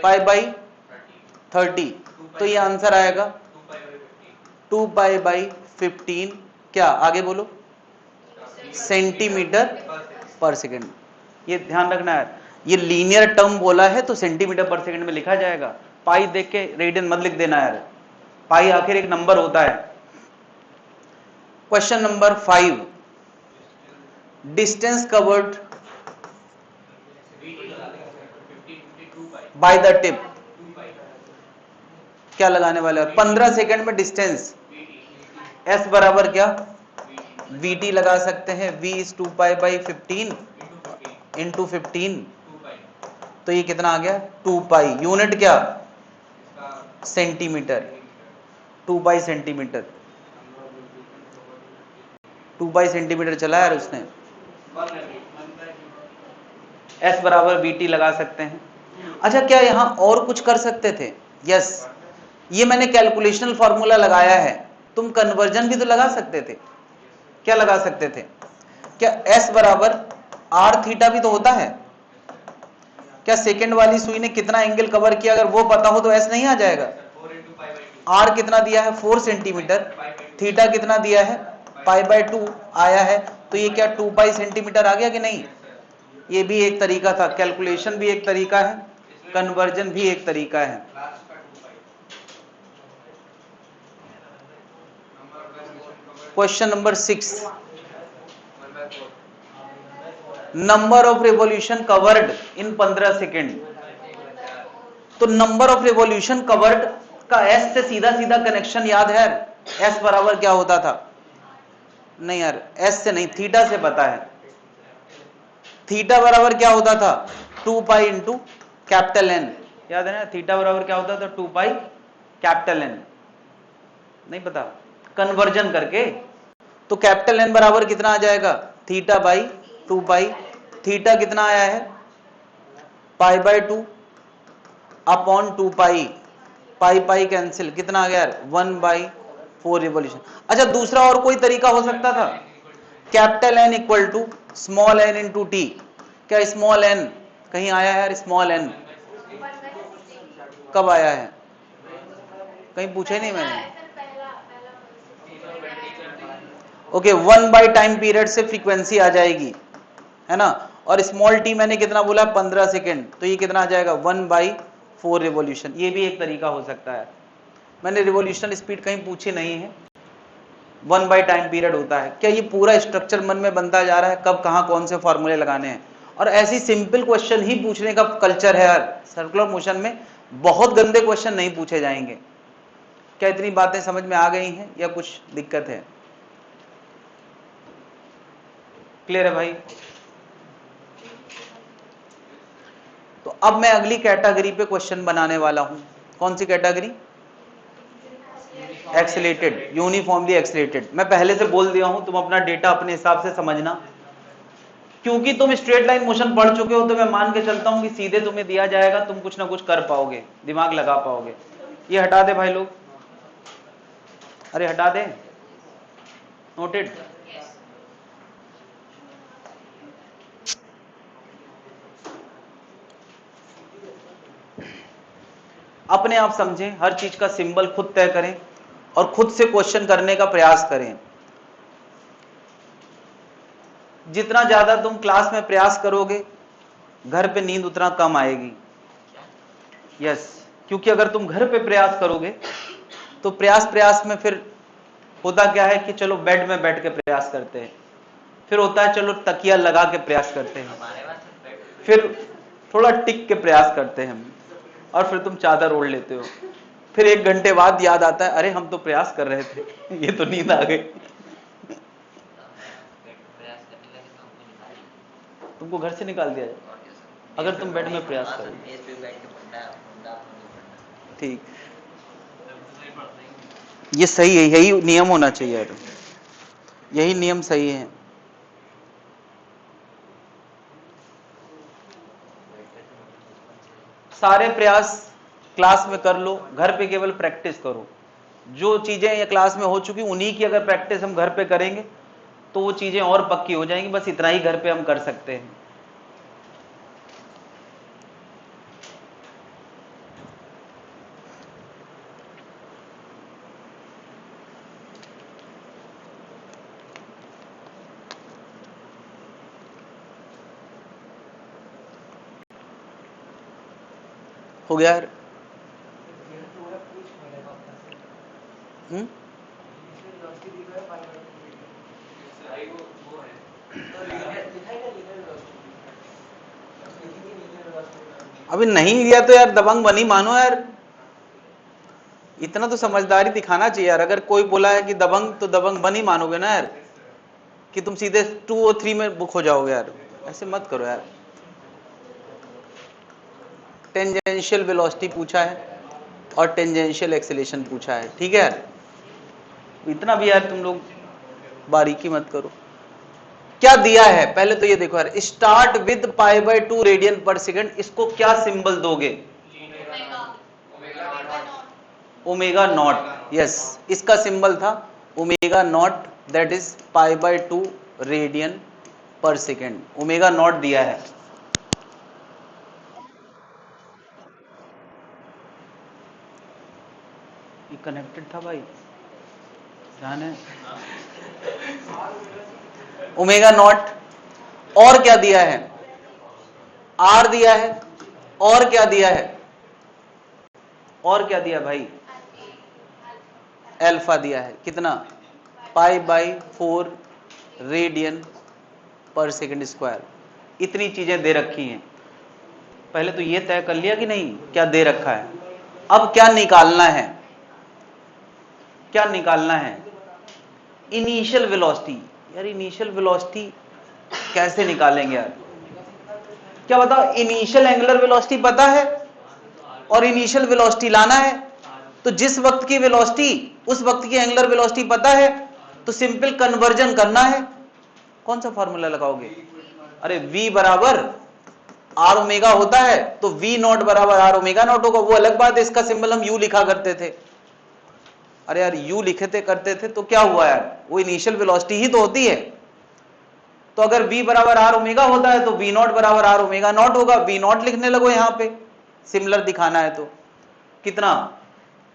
[SPEAKER 1] पाई बाई 30, तो ये आंसर आएगा 2 पाई बाई 15, क्या आगे बोलो, सेंटीमीटर पर सेकंड। ये ध्यान रखना है, ये लीनियर टर्म बोला है तो सेंटीमीटर पर सेकंड में लिखा जाएगा, पाई देख के रेडियन मत लिख देना यार, पाई आखिर एक नंबर होता है। Question number 5, distance covered by the tip, क्या लगाने वाले? 15 सेकंड में डिस्टेंस s बराबर क्या? vt लगा सकते हैं, v is 2 pi by 15 into 15, तो ये कितना आ गया? 2 पाई, यूनिट क्या? सेंटीमीटर, 2 पाई सेंटीमीटर, 2 पाई सेंटीमीटर चला यार उसने। s बराबर vt लगा सकते हैं। अच्छा, क्या यहां और कुछ कर सकते थे? यस, ये मैंने कैलकुलेशनल फॉर्मूला लगाया है, तुम कन्वर्जन भी तो लगा सकते थे। क्या लगा सकते थे? क्या s बराबर r थीटा भी तो होता है? क्या सेकंड वाली सुई ने कितना एंगल कवर किया, अगर वो पता हो तो s नहीं आ जाएगा? r कितना दिया है? 4 सेंटीमीटर, थीटा कितना दिया है? पाई बाय 2 आया है, तो ये क्या 2 पाई सेंटीमीटर आ गया कि नहीं? ये भी एक तरीका था, कैलकुलेशन भी एक तरीका है, कन्वर्जन भी एक तरीका है। Question number 6, number of revolution covered in 15 second. तो नंबर ऑफ रिवॉल्यूशन कवर्ड का एस से सीधा सीधा कनेक्शन याद है? एस बराबर क्या होता था? नहीं यार, एस से नहीं, थीटा से पता है। थीटा बराबर क्या होता था? 2 पाई इंटू कैपिटल एन, याद है ना? थीटा बराबर क्या होता था? 2 पाई कैपिटल एन, नहीं पता? कन्वर्जन करके, तो कैपिटल एन बराबर कितना आ जाएगा? थीटा बाई 2 पाई, थीटा कितना आया है? Pi by 2 upon 2 pi, pi pi cancel, कितना आ गया यार? 1 बाई 4 रिवॉल्यूशन। अच्छा, दूसरा और कोई तरीका हो सकता था? Capital N equal to small N into T, क्या स्मॉल एन कहीं आया है यार? स्मॉल एन कब आया है? कहीं पूछे नहीं मैंने। ओके, 1 बाई टाइम पीरियड से फ्रीक्वेंसी आ जाएगी, है ना? और स्मॉल टी मैंने कितना बोला? 15 सेकेंड, तो ये कितना आ जाएगा? 1 बाई 4 रिवॉल्यूशन। ये भी एक तरीका हो सकता है, मैंने रिवॉल्यूशन स्पीड कहीं पूछी नहीं है, 1 बाई टाइम पीरियड होता है। क्या ये पूरा स्ट्रक्चर मन में बनता जा रहा है, कब कहां कौन से फॉर्मूले लगाने हैं? और ऐसी सिंपल क्वेश्चन ही पूछने का कल्चर है यार, सर्कुलर मोशन में बहुत गंदे क्वेश्चन नहीं पूछे जाएंगे। क्या इतनी बातें समझ में आ गई हैं या कुछ दिक्कत है? क्लियर है भाई? तो अब मैं अगली कैटेगरी पे क्वेश्चन बनाने वाला हूं। कौन सी कैटेगरी? Accelerated, uniformly accelerated. मैं पहले से बोल दिया हूं, तुम अपना डेटा अपने हिसाब से समझना, क्योंकि तुम स्ट्रेट लाइन मोशन पढ़ चुके हो, तो मैं मान के चलता हूं कि सीधे तुम्हें दिया जाएगा, तुम कुछ ना कुछ कर पाओगे, दिमाग लगा पाओगे। ये हटा दे भाई लोग, अरे हटा दे, नोटेड। अपने आप समझें, हर चीज का सिंबल खुद तय करें और खुद से क्वेश्चन करने का प्रयास करें। जितना ज्यादा तुम क्लास में प्रयास करोगे, घर पे नींद उतना कम आएगी। यस, क्योंकि अगर तुम घर पे प्रयास करोगे तो प्रयास में फिर होता क्या है कि चलो बेड में बैठ के प्रयास करते हैं, फिर होता है चलो तकिया लगा के प्रयास करते हैं, फिर थोड़ा टिक के प्रयास करते हैं हम, और फिर तुम चादर ओढ़ लेते हो। फिर 1 घंटे बाद याद आता है, अरे हम तो प्रयास कर रहे थे, ये तो नींद आ गई। तुमको घर से निकाल दिया जाए अगर तुम बेड में प्रयास करो। ठीक, ये सही है, यही नियम होना चाहिए यार, यही नियम सही है। सारे प्रयास क्लास में कर लो, घर पे केवल प्रैक्टिस करो। जो चीजें ये क्लास में हो चुकी उन्हीं की अगर प्रैक्टिस हम घर पे करेंगे तो वो चीजें और पक्की हो जाएंगी। बस इतना ही घर पे हम कर सकते हैं। हो गया यार? अभी नहीं लिया तो यार दबंग बनी मानो यार, इतना तो समझदारी दिखाना चाहिए यार। अगर कोई बोला है कि दबंग, तो दबंग बनी मानोगे ना यार, कि तुम सीधे 2 और 3 में बुक हो जाओगे यार। ऐसे मत करो यार। टेंजेंशियल वेलोसिटी पूछा है और टेंजेंशियल एक्सेलेरेशन पूछा है, ठीक है यार। इतना भी यार तुम लोग बारीकी मत करो। क्या दिया है पहले तो ये देखो यार, स्टार्ट विद π/2 रेडियन पर सेकंड, इसको क्या सिंबल दोगे? Omega nought. यस, इसका सिंबल था omega nought, that is π/2 radian पर सेकंड। ओमेगा नॉट दिया है। ये कनेक्टेड था भाई, ध्यान है। ओमेगा नॉट, और क्या दिया है? आर दिया है, और क्या दिया है? और क्या दिया भाई? अल्फा दिया है। कितना? π/4 रेडियन पर सेकंड स्क्वायर। इतनी चीजें दे रखी हैं। पहले तो ये तय कर लिया कि नहीं क्या दे रखा है। अब क्या निकालना है? क्या निकालना है? Initial velocity. यार इनिशियल वेलोसिटी कैसे निकालेंगे यार? क्या बताओ, इनिशियल एंगुलर वेलोसिटी पता है और इनिशियल वेलोसिटी लाना है, तो जिस वक्त की वेलोसिटी उस वक्त की एंगुलर वेलोसिटी पता है, तो सिंपल कन्वर्जन करना है। कौन सा फॉर्मूला लगाओगे? अरे v बराबर आर ओमेगा होता है, तो v नॉट बराबर आर ओमेगा नॉट होगा। वो अलग बात है, इसका सिंबल हम u लिखा करते थे। अरे यार u लिखे थे करते थे तो क्या हुआ यार, वो इनिशियल वेलोसिटी ही तो होती है। तो अगर v बराबर आर ओमेगा होता है तो v नॉट बराबर आर ओमेगा नॉट होगा। v नॉट लिखने लगो यहां पे, सिमिलर दिखाना है तो। कितना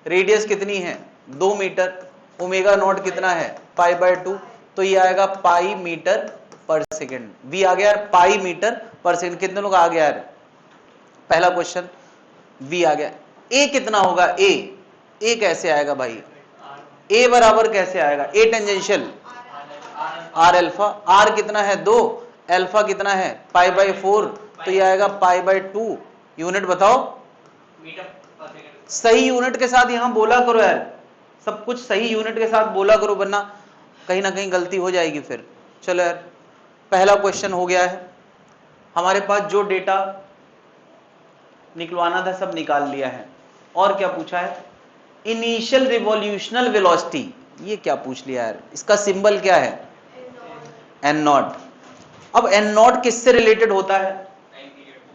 [SPEAKER 1] रेडियस कितनी है? 2 मीटर। ओमेगा नॉट कितना है? π/2, तो ये आएगा पाई मीटर पर सेकेंड। v आ गया यार, पाई मीटर पर सेकेंड। कितने लोग आ गया यार? पहला क्वेश्चन v आ गया। a कितना होगा? a कैसे आएगा भाई? a बराबर कैसे आएगा? a tangential r alpha. r कितना है? 2। अल्फा कितना है? π/4, तो ये आएगा π/2। यूनिट बताओ, सही यूनिट के साथ यहां बोला करो यार, सब कुछ सही यूनिट के साथ बोला करो, वरना कहीं ना कहीं गलती हो जाएगी फिर। चलो यार, पहला क्वेश्चन हो गया है। हमारे पास जो डेटा निकलवाना था सब निकाल लिया है। और क्या पूछा है? Initial revolutional velocity. ये क्या पूछ लिया यार? इसका सिंबल क्या है? N nought. अब एन नॉट किससे रिलेटेड होता है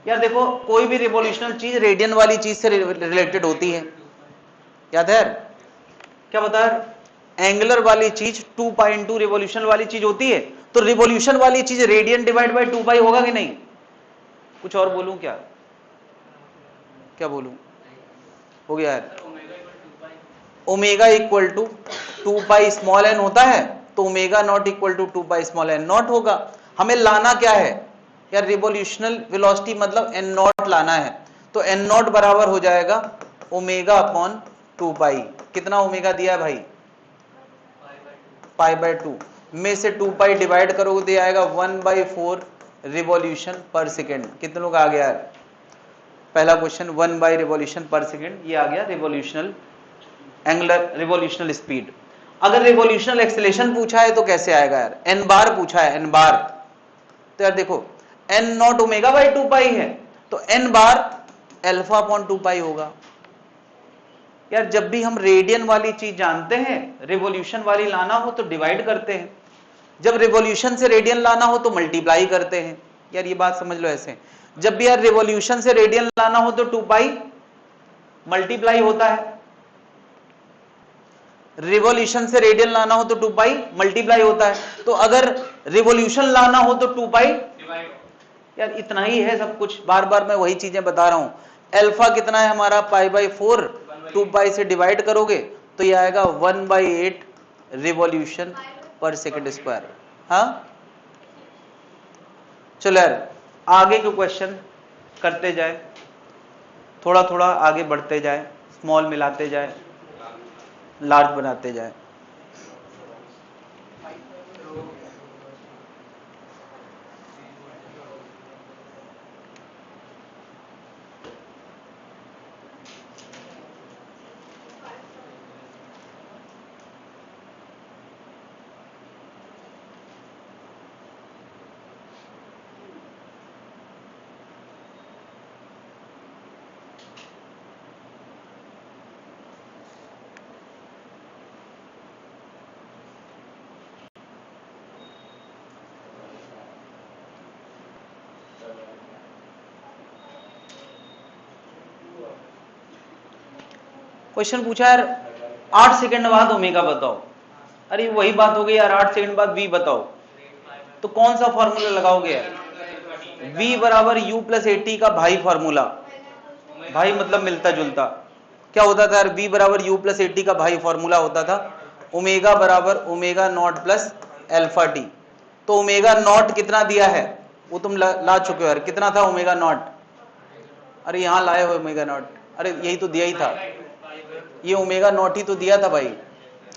[SPEAKER 1] यार? देखो, कोई भी रिवॉल्यूशनल चीज रेडियन वाली चीज से रिलेटेड होती है, याद है यार? क्या बता यार? एंगुलर वाली चीज 2π रिवॉल्यूशन वाली चीज होती है, तो रिवॉल्यूशन वाली चीज रेडियन डिवाइड बाय 2π होगा कि नहीं? कुछ और बोलूं क्या? क्या बोलूं? हो गया है। Omega equal to 2 pi small N होता है, तो omega naught equal to 2 pi small N naught होगा। हमें लाना क्या है यार, रिवोल्यूशनल वेलोसिटी मतलब एन नॉट लाना है, तो एन नॉट बराबर हो जाएगा ओमेगा अपॉन 2 पाई। कितना ओमेगा दिया है भाई, पाई बाय 2 में से 2 पाई डिवाइड करोगे तो आएगा 1/4 रिवॉल्यूशन पर सेकेंड। कितने लोग आ गया है, पहला क्वेश्चन 1 बाई रिवॉल्यूशन पर सेकेंड, ये आ गया रिवॉल्यूशनल एंगुलर रिवॉल्यूशनल स्पीड। अगर रिवॉल्यूशनल एक्सेलेरेशन पूछा है तो कैसे आएगा यार, एन बार पूछा है, एन बार, तो यार देखो एन नॉट ओमेगा बाई 2 पाई है, तो एन बार अल्फा अपॉन 2 पाई होगा। यार जब भी हम रेडियन वाली चीज जानते हैं, रिवॉल्यूशन वाली लाना हो तो डिवाइड करते हैं, जब रिवॉल्यूशन से रेडियन लाना हो तो मल्टीप्लाई करते हैं। यार ये बात समझ लो ऐसे, जब भी यार रिवॉल्यूशन से रेडियन लाना हो तो 2 पाई मल्टीप्लाई होता है, रिवॉल्यूशन से रेडियन लाना हो तो 2 पाई मल्टीप्लाई होता है, तो अगर रिवॉल्यूशन लाना हो तो 2 पाई। यार इतना ही है सब कुछ, बार बार मैं वही चीजें बता रहा हूं। अल्फा कितना है हमारा, पाई बाई 4, 2 पाई से डिवाइड करोगे तो ये आएगा 1/8 रिवॉल्यूशन पर सेकेंड स्क्वायर। हाँ चलो यार आगे के क्वेश्चन करते जाए, थोड़ा थोड़ा आगे बढ़ते जाए, स्मॉल मिलाते जाए, लार्ज बनाते जाए। क्वेश्चन पूछा यार 8 सेकंड बाद ओमेगा बताओ। अरे वही बात हो गई यार, 8 सेकंड बाद वी बताओ, तो कौन सा फॉर्मूला लगाओगे यार, v बराबर u प्लस ए टी का भाई फॉर्मूला, भाई मतलब मिलता जुलता। क्या होता था यार, v बराबर u प्लस ए टी का भाई फॉर्मूला होता था ओमेगा बराबर omega naught plus alpha T. तो ओमेगा नॉट कितना दिया है वो तुम ला चुके हो यार, कितना था ओमेगा नॉट, अरे यहां लाए हो ओमेगा नॉट, अरे यही तो दिया ही था, ये ओमेगा नॉट ही तो दिया था भाई,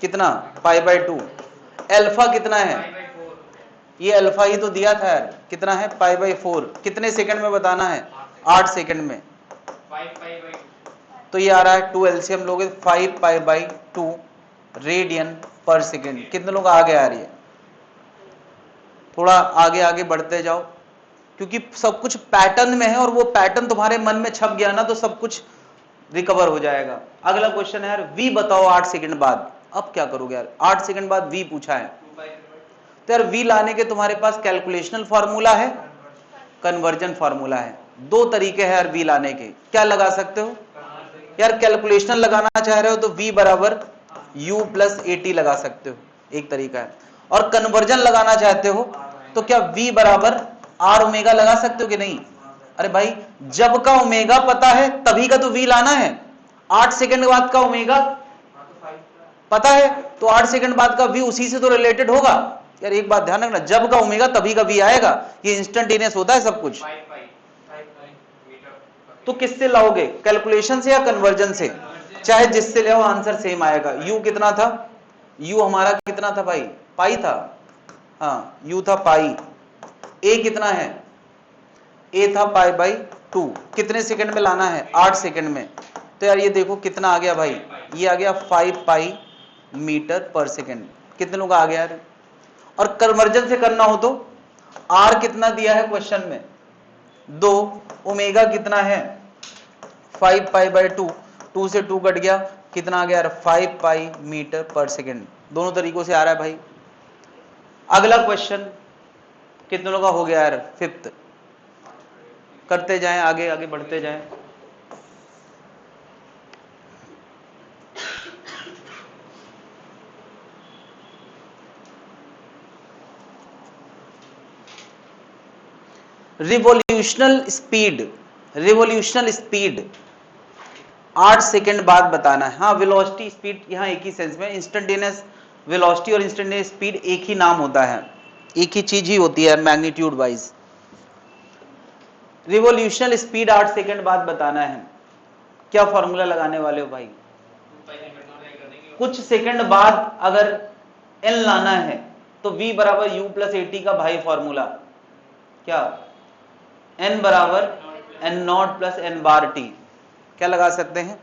[SPEAKER 1] कितना पाई बाय 2। अल्फा कितना है, ये अल्फा ही तो दिया था यार, कितना है पाई बाय 4। कितने सेकंड में बताना है, 8 सेकंड में, तो ये आ रहा है 2 एलसीएम लोगे 5 पाई बाई 2 रेडियन पर सेकेंड। कितने लोग आ गए यार, ये थोड़ा आगे आगे बढ़ते जाओ, क्योंकि सब कुछ पैटर्न में है और वो पैटर्न तुम्हारे मन में छप गया ना तो सब कुछ रिकवर हो जाएगा। अगला क्वेश्चन है यार v बताओ 8 सेकंड बाद। अब क्या करोगे यार, 8 सेकंड बाद v पूछा है, तो यार v लाने के तुम्हारे पास कैलकुलेशनल फॉर्मूला है, कन्वर्जन फॉर्मूला है। दो तरीके हैं यार v लाने के, क्या लगा सकते हो यार, कैलकुलेशनल लगाना चाह रहे हो तो v बराबर u प्लस ए टी लगा सकते हो, एक तरीका है, और कन्वर्जन लगाना चाहते हो तो क्या v बराबर r ओमेगा लगा सकते हो कि नहीं। अरे भाई जब का ओमेगा पता है तभी का तो v लाना है, 8 सेकंड बाद का ओमेगा पता है तो 8 सेकंड बाद का v उसी से तो रिलेटेड होगा। यार एक बात ध्यान रखना, जब का ओमेगा तभी का v आएगा, ये इंस्टेंटेनियस होता है सब कुछ। तो किससे लाओगे, कैलकुलेशन से या कन्वर्जन से, चाहे जिससे ले आंसर सेम आएगा। u कितना था, u हमारा कितना था भाई, पाई था, हाँ u था पाई, a कितना है, a था पाई बाई 2। कितने सेकंड में लाना है, 8 सेकंड में, तो यार ये देखो कितना आ गया भाई, ये आ गया 5 पाई मीटर पर सेकंड। कितने लोग आ गया यार, और कन्वर्जन से करना हो तो r कितना दिया है क्वेश्चन में 2, ओमेगा कितना है 5 पाई बाई 2, 2 से 2 कट गया, कितना आ गया यार 5 पाई मीटर पर सेकंड। दोनों तरीकों से आ रहा है भाई। अगला क्वेश्चन कितने लोगों का हो गया यार, 5th, करते जाएं आगे आगे बढ़ते जाएं। रिवॉल्यूशनल स्पीड, रिवॉल्यूशनल स्पीड 8 सेकंड बाद बताना है। हाँ, वेलोसिटी स्पीड यहाँ एक ही सेंस में, इंस्टेंटेनियस वेलोसिटी और इंस्टेंटेनियस स्पीड एक ही नाम होता है, एक ही चीज ही होती है मैग्नीट्यूड वाइज। रिवॉल्यूशनल स्पीड 8 सेकंड बाद बताना है। क्या फॉर्मूला लगाने वाले हो भाई? कुछ सेकंड बाद अगर n लाना है तो v बराबर u प्लस at का भाई फॉर्मूला क्या? n बराबर n not plus n bar T. क्या लगा सकते हैं?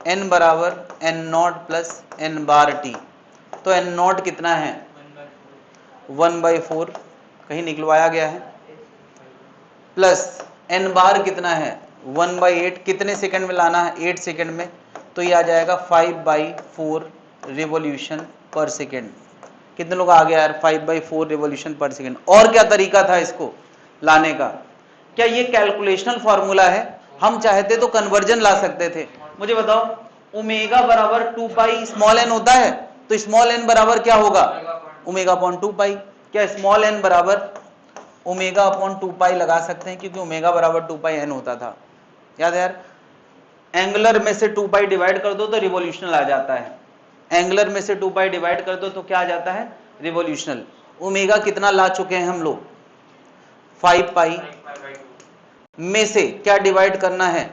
[SPEAKER 1] n बराबर n not plus n bar T. तो n नॉट कितना है? 1/4, कहीं निकलवाया गया है, प्लस n बार कितना है? 1/8। कितने सेकंड में लाना है? 8 सेकंड में। तो ये आ जाएगा 5/4 रिवॉल्यूशन पर सेकंड। कितने लोग आ गया यार? 5/4 रिवॉल्यूशन पर सेकंड। और क्या तरीका था इसको लाने का? क्या ये कैलकुलेशनल फॉर्मूला है? हम चाहते तो कन्वर्जन ला सकते थे। मुझे बताओ, ओमेगा बराबर 2 पाई स्मॉल n होता है, तो स्मॉल n बराबर क्या होगा? Omega upon 2 pi. क्या स्मॉल n बराबर ओमेगा अपॉन 2 पाई लगा सकते हैं? क्योंकि ओमेगा बराबर 2 पाई n होता था, याद है यार? एंगुलर में से 2 पाई डिवाइड कर दो तो रिवॉल्यूशनल आ जाता है। एंगुलर में से 2 पाई डिवाइड कर दो तो क्या आ जाता है? रिवॉल्यूशनल। ओमेगा कितना ला चुके हैं हम लोग? 5 पाई में से क्या डिवाइड करना है?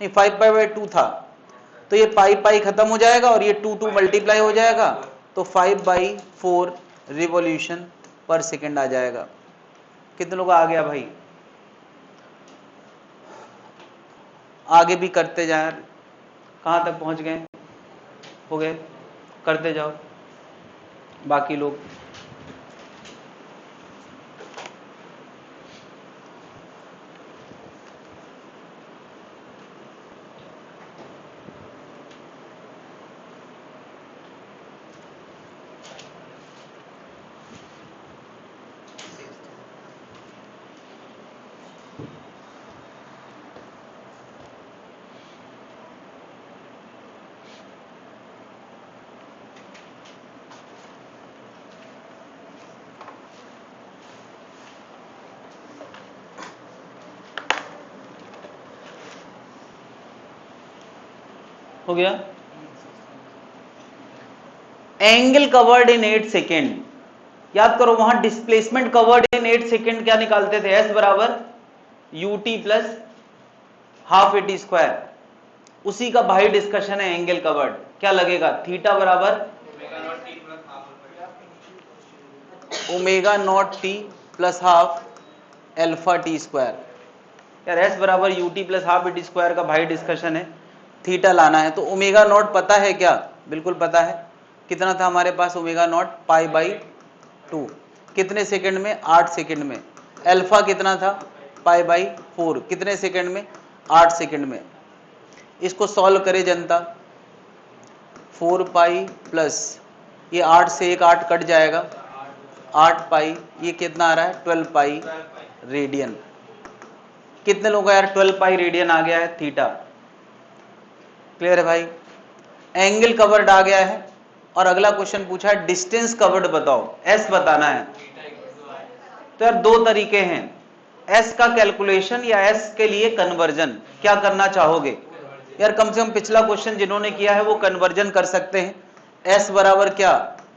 [SPEAKER 1] नहीं, 5 पाई/2 था, तो ये पाई पाई खत्म हो जाएगा और ये 2 मल्टीप्लाई हो जाएगा, तो 5/4 रिवॉल्यूशन पर सेकेंड आ जाएगा। कितने लोग आ गया भाई? आगे भी करते जाए, कहां तक पहुंच गए? हो गए? करते जाओ बाकी लोग। हो गया? एंगल कवर्ड इन 8 सेकेंड, याद करो वहां डिस्प्लेसमेंट कवर्ड इन 8 सेकेंड क्या निकालते थे? एस बराबर UT plus half A T square. उसी का भाई डिस्कशन है एंगल कवर्ड। क्या लगेगा? थीटा बराबर omega naught T plus half alpha T square. यार एस बराबर UT plus half A T square का भाई डिस्कशन है, थीटा लाना है। तो ओमेगा नॉट पता है क्या? बिल्कुल पता है। कितना था हमारे पास ओमेगा नॉट? पाई/2। कितने सेकंड में? 8 सेकंड में। अल्फा कितना था? पाई/4। कितने सेकंड में? 8 सेकंड में। इसको सॉल्व करे जनता। 4 पाई प्लस ये 8 से एक 8 कट जाएगा, 8 पाई, ये कितना आ रहा है? 12 पाई रेडियन। कितने लोग यार 12 पाई रेडियन आ गया है थीटा? क्लियर है भाई? एंगल कवर्ड आ गया है। और अगला क्वेश्चन पूछा है डिस्टेंस कवर्ड बताओ, एस बताना है। तो यार दो तरीके हैं, एस का कैलकुलेशन या एस के लिए कन्वर्जन। क्या करना चाहोगे? यार कम से कम पिछला क्वेश्चन जिन्होंने किया है वो कन्वर्जन कर सकते हैं। एस बराबर क्या?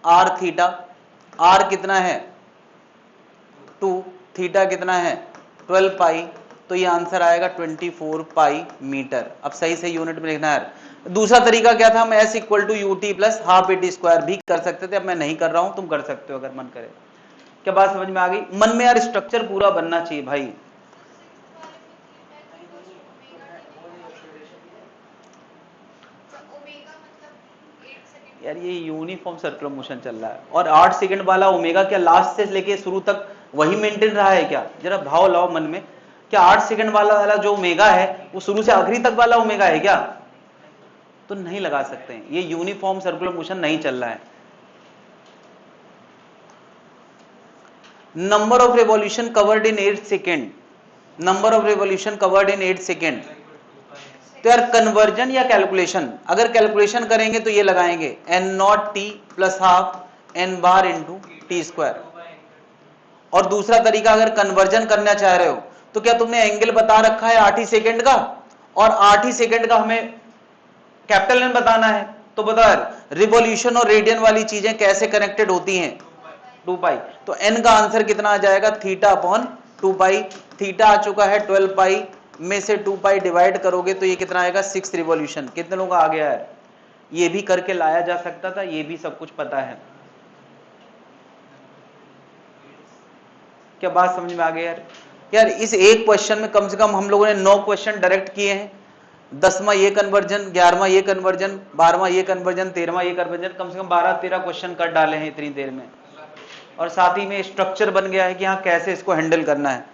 [SPEAKER 1] Are theta. आर कितना है? 2। थीटा कितना है? 12 पाई। तो ये आंसर आएगा 24 पाई मीटर। अब सही से यूनिट में लिखना है। दूसरा तरीका क्या था? हम S equal to U T plus half A T square भी कर सकते थे। अब मैं नहीं कर रहा हूं, तुम कर सकते हो अगर मन करे। क्या बात समझ में आ गई? मन में यार स्ट्रक्चर पूरा बनना चाहिए भाई। यार ये यूनिफॉर्म सर्कुलर मोशन चल रहा है और 8 सेकंड वाला ओमेगा क्या लास्ट से लेके शुरू तक वही मेंटेन रहा है क्या? जरा भाव लाओ मन में। क्या 8 सेकंड वाला जो ओमेगा है वो शुरू से आखिरी तक वाला ओमेगा है क्या? तो नहीं लगा सकते हैं, ये यूनिफॉर्म सर्कुलर मोशन नहीं चल रहा है। Number of revolution covered in 8 second, number of revolution covered in 8 second. तो यार कन्वर्जन या कैलकुलेशन? अगर कैलकुलेशन करेंगे तो ये लगाएंगे N naught T plus half N bar into T square. और दूसरा तरीका अगर कन्वर्जन करना चाह रहे हो तो क्या तुमने एंगल बता रखा है 8 ही सेकेंड का और 8 ही सेकंड का हमें कैपिटल एन बताना है। तो बता रिवॉल्यूशन और रेडियन वाली चीजें कैसे कनेक्टेड होती हैं? 2 पाई। तो एन का आंसर कितना आ जाएगा? थीटा अपॉन 2 पाई। थीटा आ चुका है 12 पाई में से 2 पाई डिवाइड करोगे तो ये कितना आएगा? 6 रिवॉल्यूशन। कितने लोगों का आ गया है? ये भी करके लाया जा सकता था, ये भी सब कुछ पता है। क्या बात समझ में आ गई यार? यार इस एक क्वेश्चन में कम से कम हम लोगों ने 9 क्वेश्चन डायरेक्ट किए हैं। 10वां ये कन्वर्जन, 11वां ये कन्वर्जन, 12वां ये कन्वर्जन, 13वां ये कन्वर्जन, कम से कम 12-13 क्वेश्चन कर डाले हैं इतनी देर में। और साथ ही में स्ट्रक्चर बन गया है कि हाँ कैसे इसको हैंडल करना है।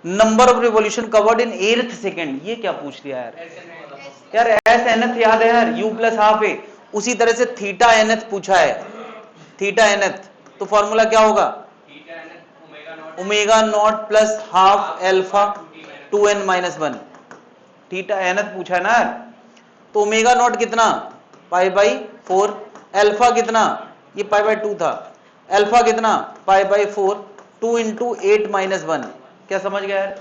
[SPEAKER 1] Number of revolution covered in 8th second, ये क्या पूछ लिया यार? यार एस एनथ याद है यार, यू प्लस हाफ ए। उसी तरह से थीटा एनथ पूछा है, थीटा एनथ। तो फॉर्मूला क्या होगा? Omega naught plus half alpha 2n-1। Theta nth पूछा है ना यार। तो ओमेगा नॉट कितना? Pi by 4। एल्फा कितना? ये पाई बाई 2 था। एल्फा कितना? Pi by 4। 2 इंटू 8-1। क्या समझ गया यार?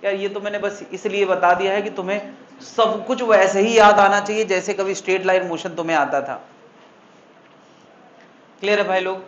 [SPEAKER 1] यार ये तो मैंने बस इसलिए बता दिया है कि तुम्हें सब कुछ वैसे ही याद आना चाहिए जैसे कभी स्ट्रेट लाइन मोशन तुम्हें आता था। क्लियर है भाई लोग?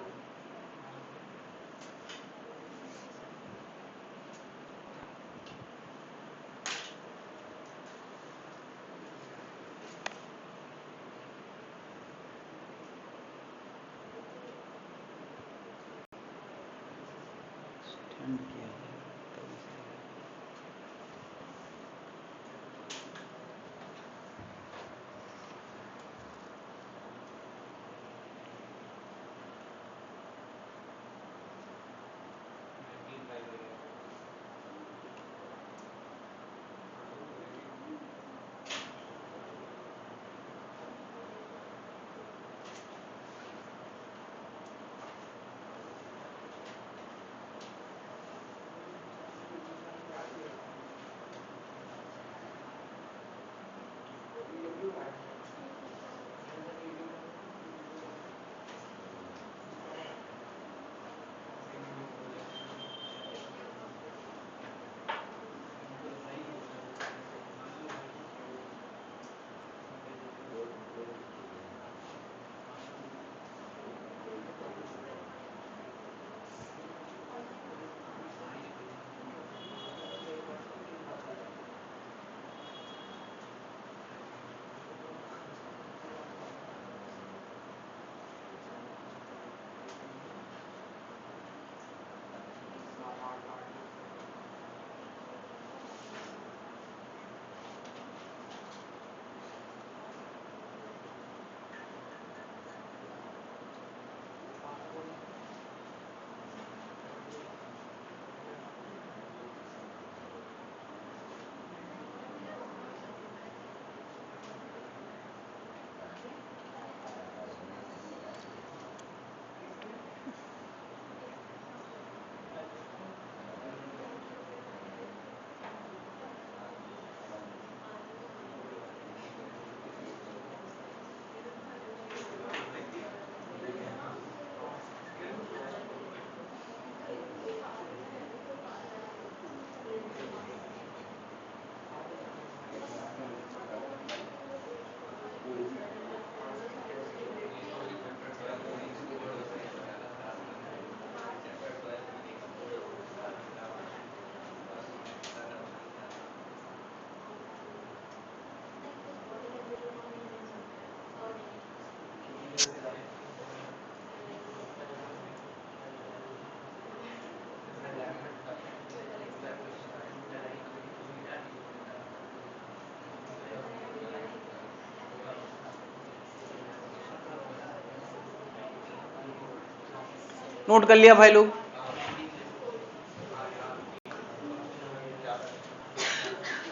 [SPEAKER 1] नोट कर लिया भाई लोग?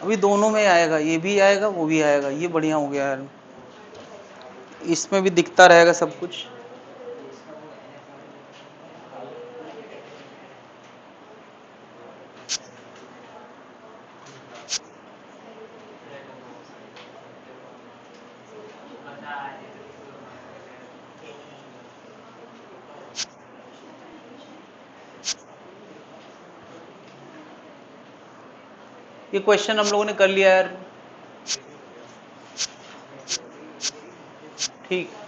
[SPEAKER 1] अभी दोनों में आएगा, ये भी आएगा वो भी आएगा। ये बढ़िया हो गया यार, इसमें भी दिखता रहेगा सब कुछ। ये क्वेश्चन हम लोगों ने कर लिया यार, ठीक।